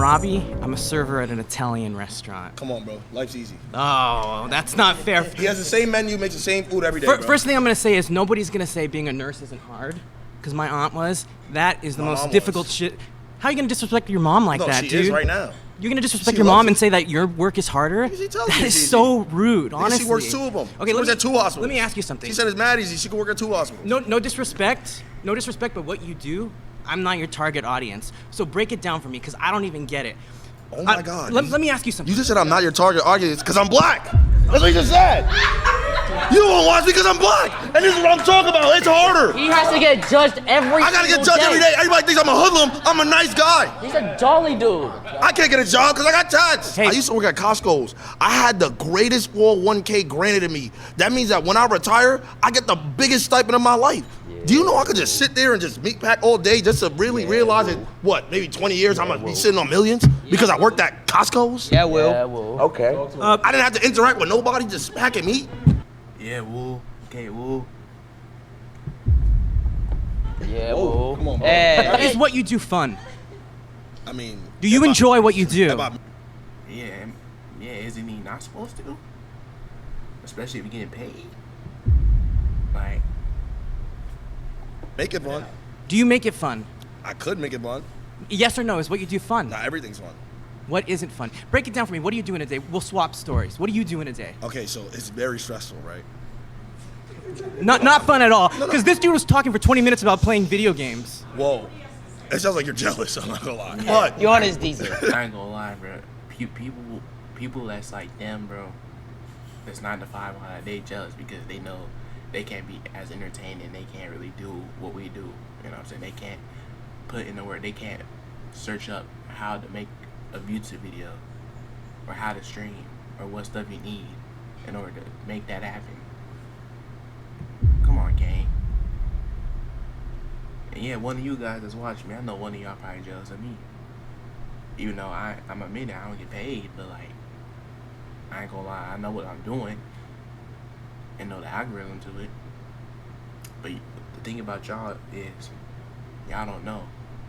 Robbie. I'm a server at an Italian restaurant. Come on, bro. Life's easy. Oh, that's not fair. He has the same menu, makes the same food every day, bro. First thing I'm gonna say is nobody's gonna say being a nurse isn't hard, because my aunt was. That is the My most mom difficult shit. How are you gonna disrespect your mom like No, that, she dude? is right now. You're gonna disrespect She your loves mom it. and say that your work is harder? She tells That me is it's so rude, Because honestly. she works 2 of them. Okay, She works at 2 hospitals. Let me ask you something. She said it's mad easy. She can work at 2 hospitals. No disrespect, but what you do, I'm not your target audience. So break it down for me, because I don't even get it. Oh my God. Let me ask you something. You just said I'm not your target audience because I'm black. That's what you just said. You won't watch me because I'm black. And this is what I'm talking about. It's harder. He has to get judged every I gotta get single judged every day. Everybody thinks I'm a hoodlum. I'm a nice guy. He's a jolly dude. I can't get a job because I got tats. I used to work at Costco's. I had the greatest 401k granted to me. That means that when I retire, I get the biggest stipend of my life. Do you know I could just sit there and just meat pack all day just to really realize that, what, maybe 20 years I'm gonna be sitting on millions because I worked at Costco's? Yeah, Will. Okay. I didn't have to interact with nobody, just packing meat. Yeah, Will. Okay, Will. Yeah, Whoa, come on, bro. Is what you do fun? I mean, Do you enjoy what you do? Yeah, isn't he not supposed to? Especially if you're getting paid. Like, make it fun. Do you make it fun? I could make it fun. Yes or no, is what you do fun? Nah, everything's fun. What isn't fun? Break it down for me. What do you do in a day? We'll swap stories. What do you do in a day? Okay, so it's very stressful, right? Not fun at all. Because this dude was talking for 20 minutes about playing video games. Whoa. It sounds like you're jealous, I'm not gonna lie. But you're on his diesel. I ain't gonna lie, bro. People that's like them, bro, that's 9 to 5, they jealous because they know they can't be as entertaining. They can't really do what we do. You know what I'm saying? They can't put in the work. They can't search up how to make a YouTube video or how to stream or what stuff you need in order to make that happen. Come on, gang. And yeah, one of you guys that's watching me, I know one of y'all probably jealous of me. Even though I'm admitting I don't get paid, but like, I ain't gonna lie, I know what I'm doing and know the algorithm to it. But the thing about y'all is, y'all don't know.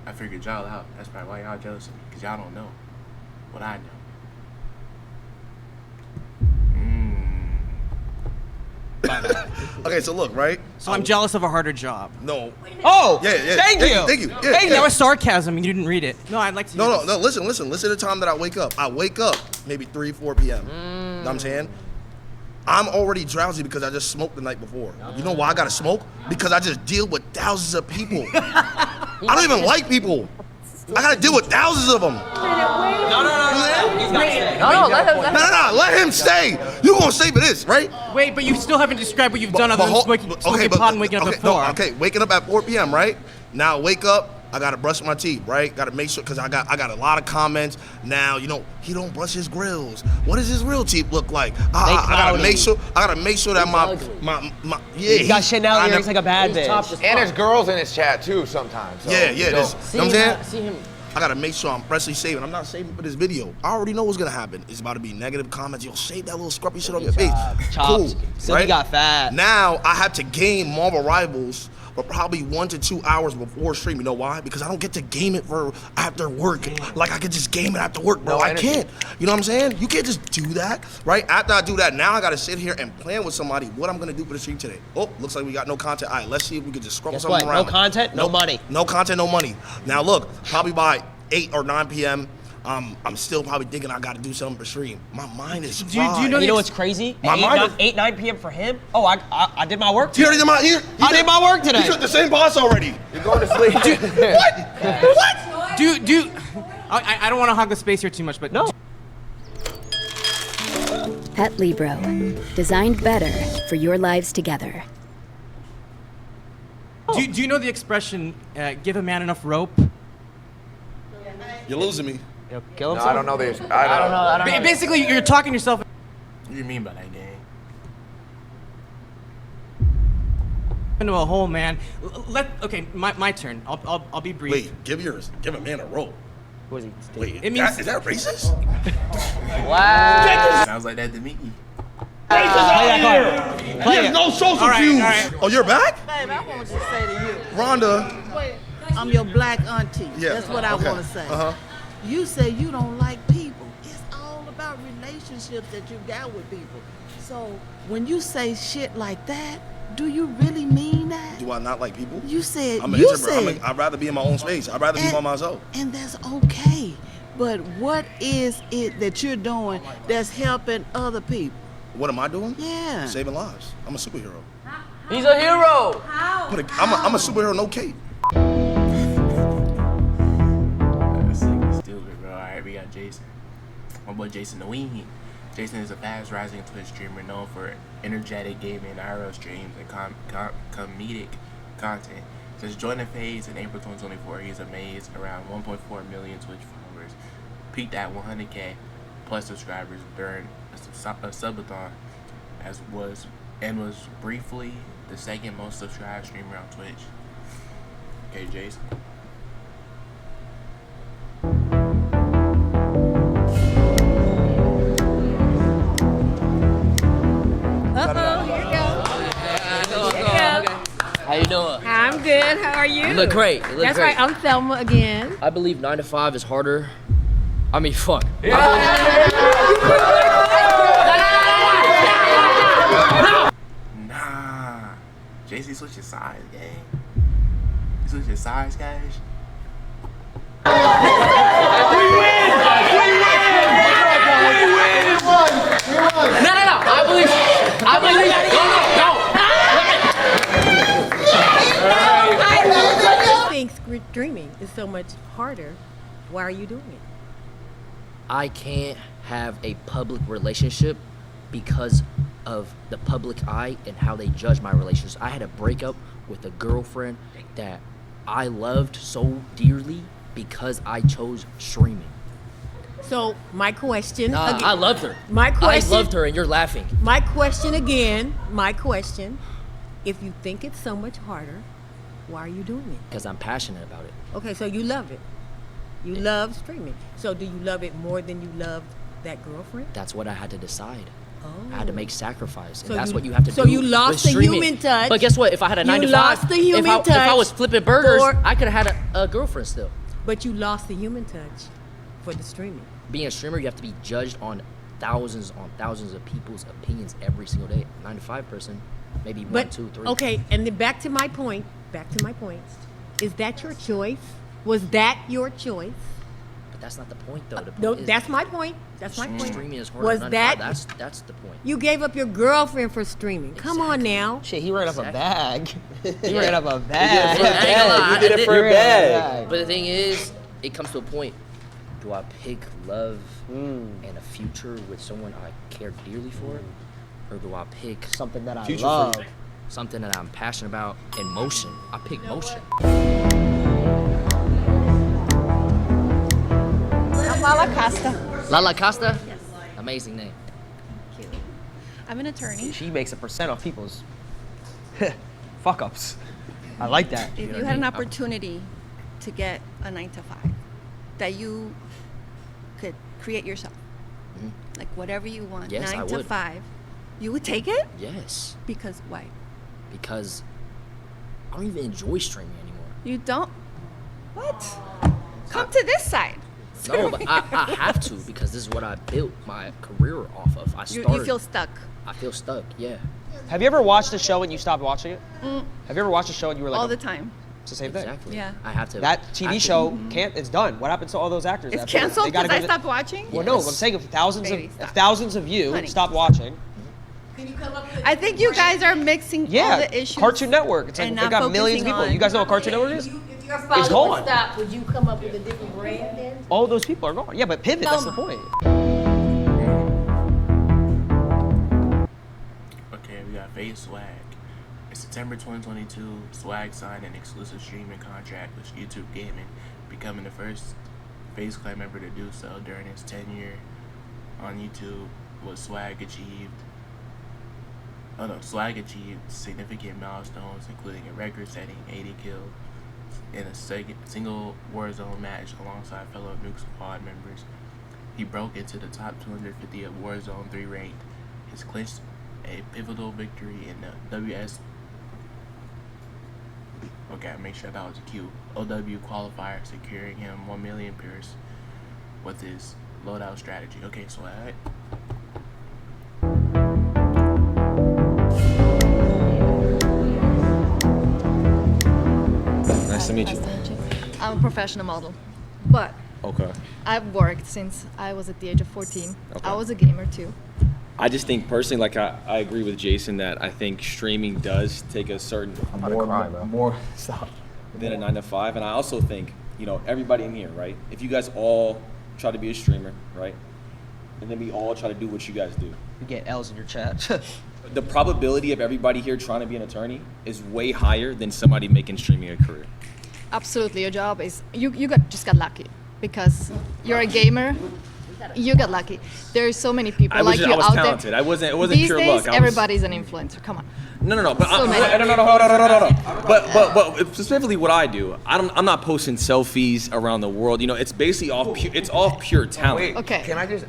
I figured y'all out. That's probably why y'all jealous of me, because y'all don't know what I know. Okay, so look, right? So I'm jealous of a harder job. No. Oh! Yeah. Thank you! Thank you. Yeah, Hey, that was sarcasm and you didn't read it. No, I'd like to hear this. No, listen to the time that I wake up. I wake up maybe 3, 4 p.m. Know what I'm saying? I'm already drowsy because I just smoked the night before. You know why I gotta smoke? Because I just deal with thousands of people. I don't even like people. I gotta deal with thousands of them. No, let him stay. You gonna stay for this, right? Wait, but you still haven't described what you've done other than smoking pot and waking up at 4. Okay, waking up at 4 p.m., right? Now wake up, I gotta brush my teeth, right? Gotta make sure, cause I got a lot of comments. Now, you know, he don't brush his grills. What does his real teeth look like? I gotta make sure that my He got Chanel earrings like a bad bitch. And there's girls in his chat too sometimes. So, yeah. you know. You know what I'm saying? See him. I gotta make sure I'm freshly saving. I'm not saving for this video. I already know what's gonna happen. It's about to be negative comments. Yo, shave that little scruffy shit on your face. Cool. So he got fat. Now I have to game Marvel Rivals for probably 1 to 2 hours before stream. You know why? Because I don't get to game it for after work. Like I can just game it after work, bro. I can't. You know what I'm saying? You can't just do that, right? After I do that, now I gotta sit here and plan with somebody what I'm gonna do for the stream today. Oh, looks like we got no content. All right, let's see if we can just scrub something around. No content, no money. No content, no money. Now look, probably by 8 or 9 p.m., I'm still probably thinking I got to do something for stream. My mind is fried. Do you know what's crazy? My mind 8, 9 p.m. for him? Oh, I did my work today. I did my work today. You took the same boss already. You're going to sleep. What? Do I don't want to hog the space here too much, but no. Pet Libro, designed better for your lives together. Do you know the expression, give a man enough rope? You're losing me. Kill himself? No, I don't know this. I don't know. Basically, you're talking yourself. What do you mean by that, gang? Into a hole, man. Okay, my turn. I'll be brief. Wait, give a man a rope. What is he? Wait, it means is that racist? Wow. Sounds like that to me. Racist out here. He has no social cues. Right. Oh, you're back? Babe, I want to say to you. Rhonda. I'm your black auntie. Yeah. That's what I want to say. You say you don't like people. It's all about relationships that you got with people. So when you say shit like that, do you really mean that? Do I not like people? You said I'm an you introvert. said I'd rather be in my own space. I'd rather be by myself. And that's okay. But what is it that you're doing that's helping other people? What am I doing? Yeah. Saving lives. I'm a superhero. He's a hero. How? I'm a superhero, no cape. That's stupid, bro. Alright, we got Jason. My boy Jason the Ween. Jason is a fast-rising Twitch streamer known for energetic gaming, IRL streams, and comedic content. Since joining Faze in April 2024, he's amassed around 1.4 million Twitch followers, peaked at 100K plus subscribers during a subathon, was briefly the second most subscribed streamer on Twitch. Okay, Jason. How you doing? I'm good. How are you? You look great. You look That's great. right. I'm Thelma again. I believe 9 to 5 is harder. I mean, fuck. Nah. JC switch your size, gang. You switch your size, guys. No. I believe. I think streaming is so much harder. Why are you doing it? I can't have a public relationship because of the public eye and how they judge my relationships. I had a breakup with a girlfriend that I loved so dearly because I chose streaming. So my question. Nah, again, I loved her. My question. I loved her, and you're laughing. My question again. My question. If you think it's so much harder, why are you doing it? Because I'm passionate about it. Okay, so you love it. You love streaming. So do you love it more than you loved that girlfriend? That's what I had to decide. I had to make sacrifice, and So that's you- what you have to do. so you lost with the streaming. human touch. But guess what? If I had a 9 to 5, lost the human if I touch was flipping burgers, for- I could have had a girlfriend still. But you lost the human touch for the streaming. Being a streamer, you have to be judged on thousands of people's opinions every single day. 9 to 5 person, maybe one, But 2, 3. okay, and then back to my point. Is that your choice? Was that your choice? But that's not the point, though. The point No, is that's my point. That's my point. Streaming is harder. Was than 9 to 5. that That's the point. you gave up your girlfriend for streaming? Come on now. Shit, he ran up a bag. He Yeah. ran up a I bag. ain't gonna lie, He did I it for a bag. But the thing is, it comes to a point. Do I pick love and a future with someone I care dearly for? Or do I pick something that I future love? for something that I'm passionate about and motion? I pick motion. I'm Lala Costa. Lala Costa? Yes. Amazing name. I'm an attorney. She makes a percent off people's fuck ups. I like that. If you had an opportunity to get a 9 to 5 that you could create yourself, like whatever you want, Yes, 9 I to would. 5, you would take it? Yes. Because why? Because I don't even enjoy streaming anymore. You don't? What? Come to this side. No, but I have to because this is what I built my career off of. You started. feel stuck. I feel stuck, yeah. Have you ever watched a show and you stopped watching it? Mm. Have you ever watched a show and you were like, All the time. It's the same thing. Exactly. Yeah. I have to. That TV show can't. It's done. What happened to all those actors? It's after that? canceled They gotta because I go to- stopped watching? Well, no. I'm saying if Baby, thousands of you Honey. stopped watching. I think you guys are mixing all Yeah, the issues. Cartoon Network. It's like and they not got millions of focusing people. on- You guys know what Cartoon Network is? If your It's father gone. would stop, would you come up with a different brand then? All those people are gone. Yeah, but pivot. That's the point. Okay, we got Faze Swag. In September 2022, Swag signed an exclusive streaming contract with YouTube Gaming, becoming the first Faze Clan member to do so during his tenure on YouTube. Swag achieved significant milestones, including a record-setting 80 kills in a single Warzone match alongside fellow Nuke Squad members. He broke into the top 250 of Warzone 3 ranked. His clinched a pivotal victory in the WS. Okay, make sure that was a Q. OW qualifier, securing him 1 million with his loadout strategy. Okay, so alright. Nice to meet you. I'm a professional model, but Okay. I've worked since I was at the age of 14. Okay. I was a gamer too. I just think personally, like I agree with Jason that I think streaming does take a certain more stop than a 9 to 5, and I also think everybody in here, right? If you guys all try to be a streamer, right, and then we all try to do what you guys do, You get L's in your chat. the probability of everybody here trying to be an attorney is way higher than somebody making streaming a career. Absolutely, your job is just got lucky because you're a gamer. You got lucky. There are so many people I was like you out talented. there. It wasn't These pure days, luck. everybody's an influencer. Come on. No. But So many. no. Hold on. But specifically, what I do, I'm not posting selfies around the world. It's basically all pure talent. Wait, can I just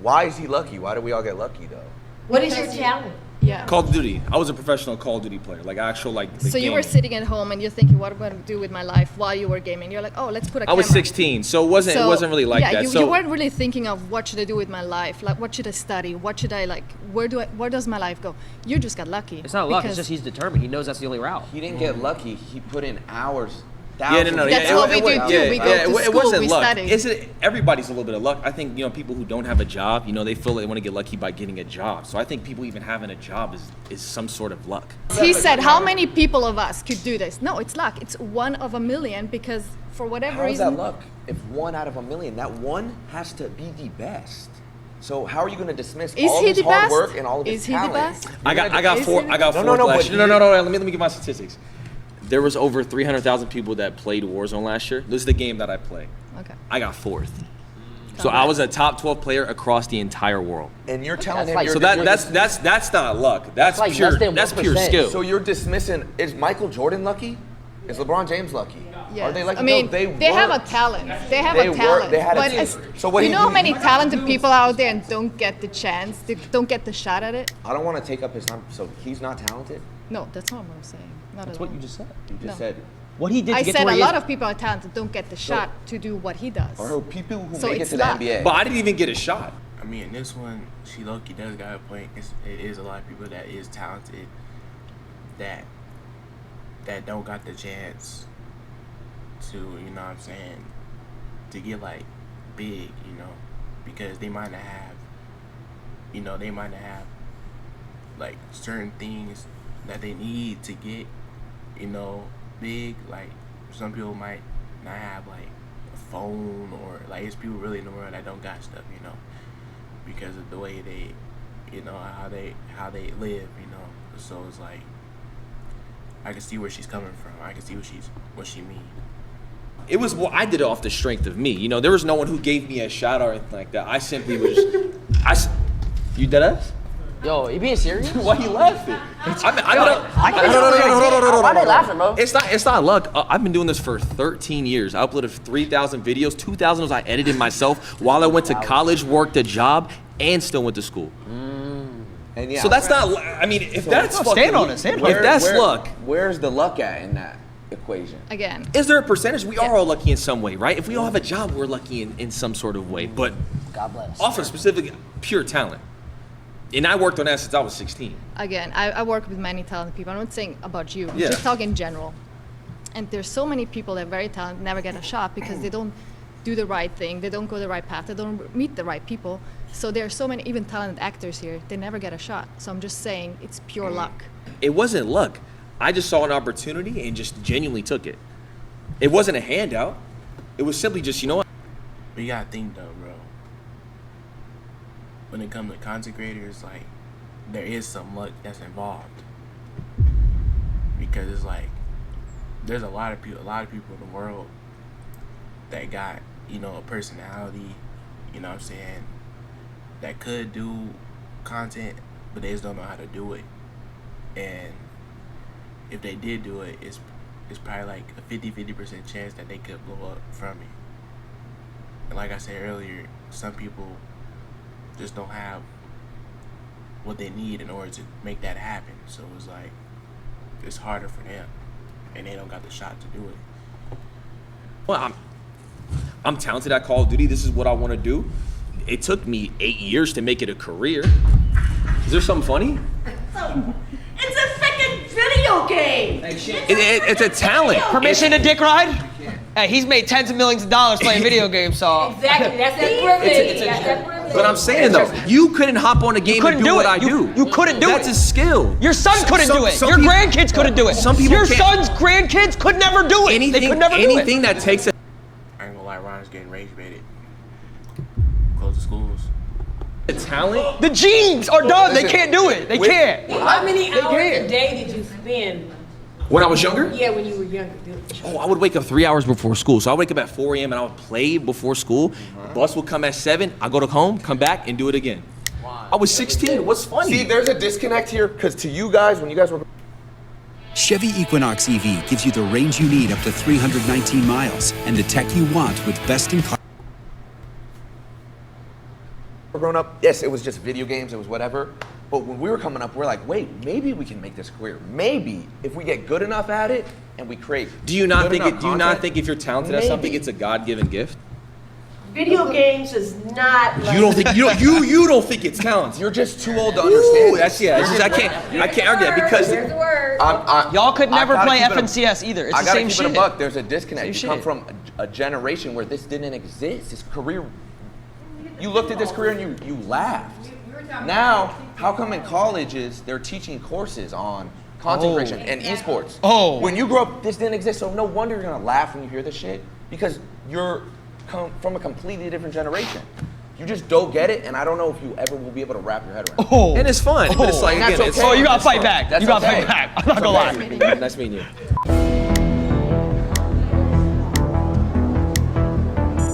why is he lucky? Why do we all get lucky though? What is your talent? Yeah. Call of Duty. I was a professional Call of Duty player, like actual like. The So you were game. sitting at home and you're thinking, what am I going to do with my life while you were gaming? You're like, oh, let's put a I camera. was 16, so it wasn't really like that. You weren't really thinking of what should I do with my life, like what should I study, what should I like, where does my life go? You just got lucky. It's not luck. It's because- just he's determined. He knows that's the only route. He didn't get lucky. He put in hours. Yeah, no. That's what we do too. We go to it school, wasn't we luck. study. Everybody's a little bit of luck. I think people who don't have a job, they feel they want to get lucky by getting a job. So I think people even having a job is some sort of luck. He said, how many people of us could do this? No, it's luck. It's 1 of a million because for whatever How is reason. that luck? If 1 out of a million, that one has to be the best. So how are you going to dismiss Is all he his the hard best? work and all of his Is he the talent? best? I got four No, last but year. No. Let me give my statistics. There was over 300,000 people that played Warzone last year. This is the game that I play. Okay. I got 4th. So I was a top 12 player across the entire world. And you're telling him So that's not luck. That's like pure less than that's pure 1%. skill. So you're dismissing, is Michael Jordan lucky? Is LeBron James lucky? Yes. Are they lucky? I mean, No, they have a worked. talent. They have They a worked. talent. They had a but team. it's- So what you he- know how many talented people out there and don't get the chance, they don't get the shot at it? I don't want to take up his time. So he's not talented? No, that's not what I'm saying. Not That's at what all. you just said. You just No. said. What he did I to get said to where a he lot is- of people are talented don't get the shot to do what he does. Or people who So make it it's to the luck. NBA. But I didn't even get a shot. I mean, in this one, she low-key does got a point. It is a lot of people that is talented that don't got the chance to, you know what I'm saying, to get like big, because they might not have, like certain things that they need to get, big. Like some people might not have like a phone, or like it's people really in the world that don't got stuff, because of the way they, how they live, So it's like I can see where she's coming from. I can see what she means. It was I did it off the strength of me. There was no one who gave me a shot or anything like that. I simply was you dead ass? Yo, you being serious? Why you laughing? Why are they laughing, bro? It's not luck. I've been doing this for 13 years. I uploaded 3,000 videos. 2,000 was I edited myself while I went to college, worked a job, and still went to school. And yeah, So that's not. I mean, if that's fucking, stand on it, stand on it. if that's luck, Where's the luck at in that equation? Again. is there a percentage? We are all lucky in some way, right? If we all have a job, we're lucky in some sort of way. But God bless. off of specific pure talent. And I worked on that since I was 16. Again, I work with many talented people. I'm not saying about you. I'm Yeah. just talking in general. And there's so many people that are very talented, never get a shot because they don't do the right thing. They don't go the right path. They don't meet the right people. So there are so many even talented actors here. They never get a shot. So I'm just saying it's pure luck. It wasn't luck. I just saw an opportunity and just genuinely took it. It wasn't a handout. It was simply just, you know what? But you gotta think though, bro. When it comes to content creators, like, there is some luck that's involved. Because it's like, there's a lot of people in the world that got, a personality, what I'm saying, that could do content, but they just don't know how to do it. And if they did do it, it's probably like a 50% chance that they could blow up from it. And like I said earlier, some people just don't have what they need in order to make that happen. So it's like, it's harder for them, and they don't got the shot to do it. Well, I'm talented at Call of Duty. This is what I want to do. It took me 8 years to make it a career. Is there something funny? It's a freaking video game. It's a talent. Permission to dick ride? Hey, he's made tens of millions of dollars playing video games, so. Exactly, that's that privilege. That's that privilege. But I'm saying though, you couldn't hop on a game and do what I do. You couldn't do it. That's a skill. Your son couldn't do it. Your grandkids couldn't do it. Some people Your can't. son's grandkids could never do it. They could never do it. Anything that takes a I ain't gonna lie, Ron is getting rage-baited. Close the schools. The talent? The genes are done. They can't do it. They can't. How many They hours can't. a day did you spend? When I was younger? Yeah, when you were younger. Oh, I would wake up 3 hours before school. So I would wake up at 4 a.m. and I would play before school. Bus would come at 7. I go to home, come back, and do it again. I was 16. What's funny? See, there's a disconnect here because to you guys, when you guys were Chevy Equinox EV gives you the range you need up to 319 miles and the tech you want with best-in-class. growing up, yes, it was just video games, it was whatever. But when we were coming up, we're like, wait, maybe we can make this career. Maybe if we get good enough at it and we create. Do you not good think? enough Do you not content, think if you're talented at maybe. something, it's a God-given gift? Video games is not like You don't think you don't think it's talent? You're just too old to understand. Ooh, that's yeah. It's just, I can't argue that because Y'all could I never gotta play keep it a- FNCS either. It's I the gotta same keep shit. it a buck. There's a disconnect. Same You come shit. from a generation where this didn't exist. This career, you looked at this career and you laughed. Now, how come in colleges they're teaching courses on content creation and esports? Oh. When you grew up, this didn't exist. So no wonder you're gonna laugh when you hear this shit because you're from a completely different generation. You just don't get it, and I don't know if you ever will be able to wrap your head around it. Oh. And it's fun, but it's like And that's again, it's okay. Oh, you gotta That's fight fine. back. That's You gotta okay. fight back. I'm not gonna lie. Nice meeting you.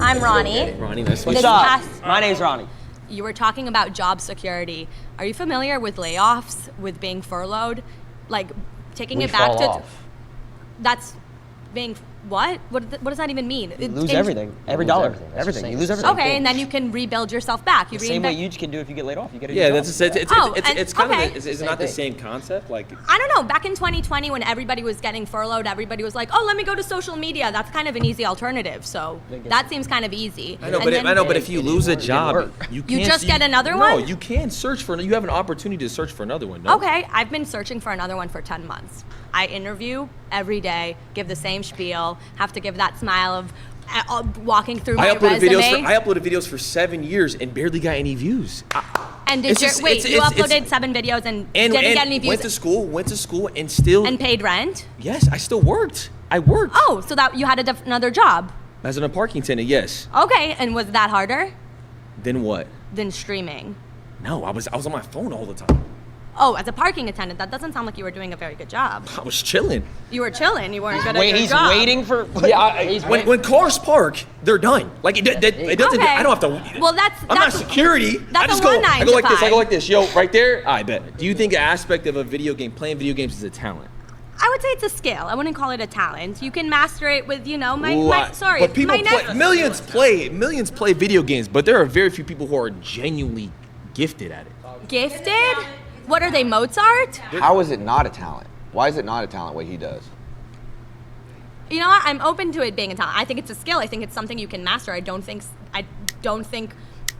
I'm Ronnie. Ronnie, nice to This meet you. past- My name's Ronnie. You were talking about job security. Are you familiar with layoffs, with being furloughed? Like taking We it back fall to off. that's being what? What does that even mean? You lose everything. Every dollar. Everything. You lose everything. Okay, and then you can rebuild yourself back. You The same way reinvent. you can do if you get laid off. You get a Yeah, new that's job. it's Oh, and- kind okay. of is it not the same concept? Like I don't know. Back in 2020, when everybody was getting furloughed, everybody was like, "Oh, let me go to social media." That's kind of an easy alternative. So that seems kind of easy. I know, And but then- if you lose a job, you can't. just get another No, one? you can search for. You have an opportunity to search for another one. No? Okay, I've been searching for another one for 10 months. I interview every day, give the same spiel, have to give that smile of walking through my I resume. uploaded videos for 7 years and barely got any views. And did you uploaded 7 videos and didn't get any views went to school and still and paid rent? Yes, I still worked. I worked. Oh, so that you had another job. As a parking attendant, yes. Okay, and was that harder Then what? than streaming? No, I was on my phone all the time. Oh, as a parking attendant, that doesn't sound like you were doing a very good job. I was chilling. You were chilling. You weren't good at Wait, your he's job. waiting for. Yeah, when cars park, they're done. Like it doesn't. Okay. I don't have to. Well, that's I'm not security. That's I just a go. one I go like this. I 9 go to like this. Yo, right there. I bet. Do you think an aspect of a video game, playing video games, is a talent? I would say it's a skill. I wouldn't call it a talent. You can master it with, Ooh, my but people next millions play video games, but there are very few people who are genuinely gifted at it. gifted. What are they, Mozart? How is it not a talent? Why is it not a talent what he does? You know what? I'm open to it being a talent. I think it's a skill. I think it's something you can master. I don't think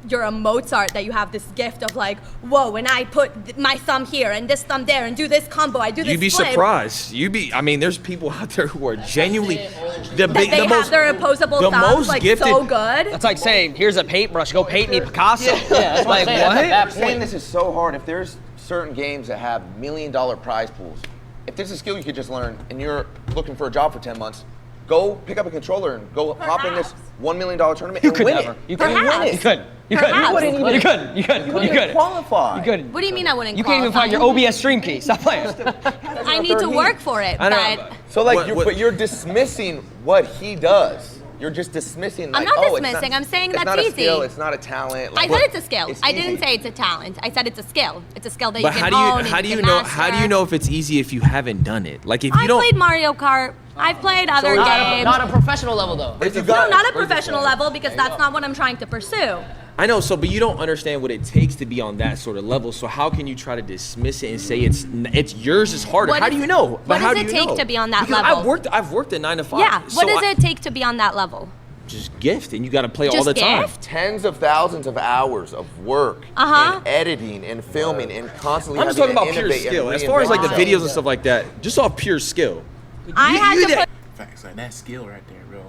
you're a Mozart that you have this gift of like, whoa, when I put my thumb here and this thumb there and do this combo, I do this. You'd be flip. surprised. I mean, there's people out there who are genuinely have their opposable the thumbs most like gifted. so good. That's like saying, here's a paintbrush, go paint me Picasso. Yeah, that's like, what? I'm what? saying this is so hard. If there's certain games that have $1 million prize pools, if there's a skill you could just learn and you're looking for a job for 10 months, go pick up a controller and go hop in this $1 million tournament and win it. You couldn't win it. You couldn't. You couldn't. You wouldn't even- You couldn't. You couldn't. You wouldn't even qualify. You couldn't. What do you mean I wouldn't You can't even find your OBS stream key. Stop playing. I need to work for it, but So like, but you're dismissing what he does. You're just dismissing. Like, I'm not oh, dismissing. I'm saying it's that's not a easy. skill. It's not a talent. I Like, said it's a skill. it's I didn't easy. say it's a talent. I said it's a skill. It's a skill that But you can how own. do you and know? can How do you know if it's easy if you haven't done it? Like if you I don't. played Mario Kart. I've played other games. Not a professional level though. No, not a professional level because that's not what I'm trying to pursue. I know, but you don't understand what it takes to be on that sort of level. So how can you try to dismiss it and say it's yours is harder? What How do is- you know? what how does do it you take know? to be on that Because level? I've worked a 9 to 5. Yeah. So What does it take to be on that level? just gift, and you got to play all Just the time. gift? Tens of thousands of hours of work and editing and filming and constantly I'm just having talking to about pure innovate and skill. As far as like the reinvent videos and stuff like that, just off pure skill. I had to put Facts, like that skill right there, bro.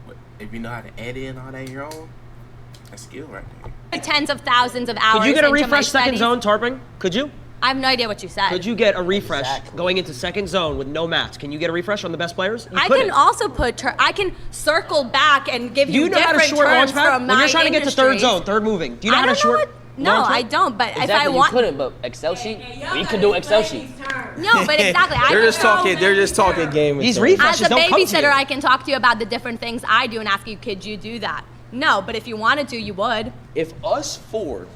But if you know how to edit and all that your own, that's skill right there. tens of thousands of hours. Could you get a into my refresh second studies. zone, Tarping? Could you? I have no idea what you said. Could you get a refresh going into second zone with no mats? Can you get a refresh on the best players? You I couldn't. can also put. I can circle back and give Do you you know how to different short launch terms pad? from When you're my trying to get to third industries. zone, third moving. Do you know I how to don't know short? No, launch I it? don't. But Exactly, if I want, you couldn't, but Excel sheet, we could do Excel sheet. no, but exactly. I They're can just talking. They're just talking game. These and refreshes As a don't come to babysitter, you. I can talk to you about the different things I do and ask you, could you do that? No, but if you wanted to, you would. If us four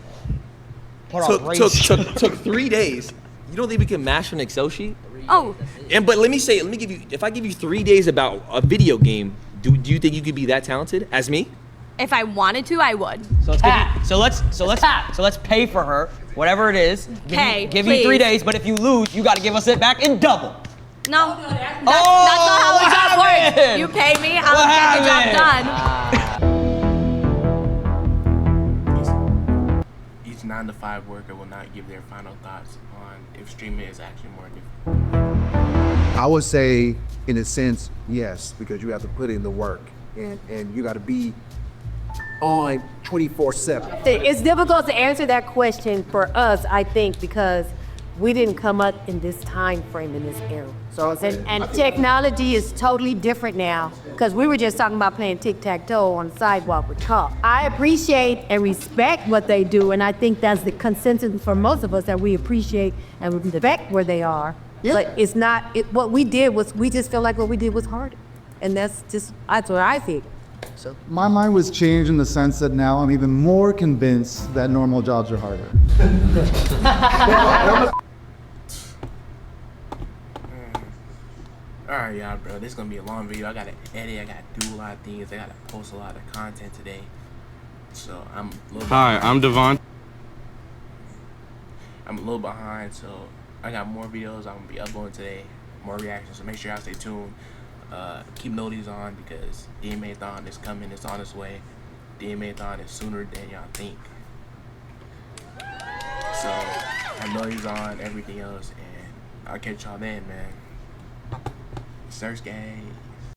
Put on race. took 3 days, you don't think we can master an Excel sheet? Oh, But let me give you. If I give you 3 days about a video game, do you think you could be that talented as me? if I wanted to, I would. So let's pay for her, whatever it is. Give you 3 please. days, but if you lose, you got to give us it back in double. No, that's not how what the job works. happened? You pay me, What I'll get the job happened? done. Each 9-to-5 worker will not give their final thoughts on if streaming is actually more difficult. I would say, in a sense, yes, because you have to put in the work and you got to be on 24/7. It's difficult to answer that question for us, I think, because we didn't come up in this time frame, in this era. And technology is totally different now, because we were just talking about playing tic-tac-toe on the sidewalk with chalk. I appreciate and respect what they do, and I think that's the consensus for most of us, that we appreciate and respect where they are. Yeah. But it's not, what we did was, we just feel like what we did was harder. And that's what I think. So. My mind was changed in the sense that now I'm even more convinced that normal jobs are harder. Alright, y'all, bro. This is gonna be a long video. I gotta edit. I gotta do a lot of things. I gotta post a lot of content today. So I'm a little Hi, I'm Devon. I'm a little behind, so I got more videos I'm gonna be uploading today, more reactions. So make sure y'all stay tuned. Keep noties on because LAMadeDaviae is coming. It's on its way. LAMadeDaviae is sooner than y'all think. So I know he's on everything else, and I'll catch y'all then, man. Search gang.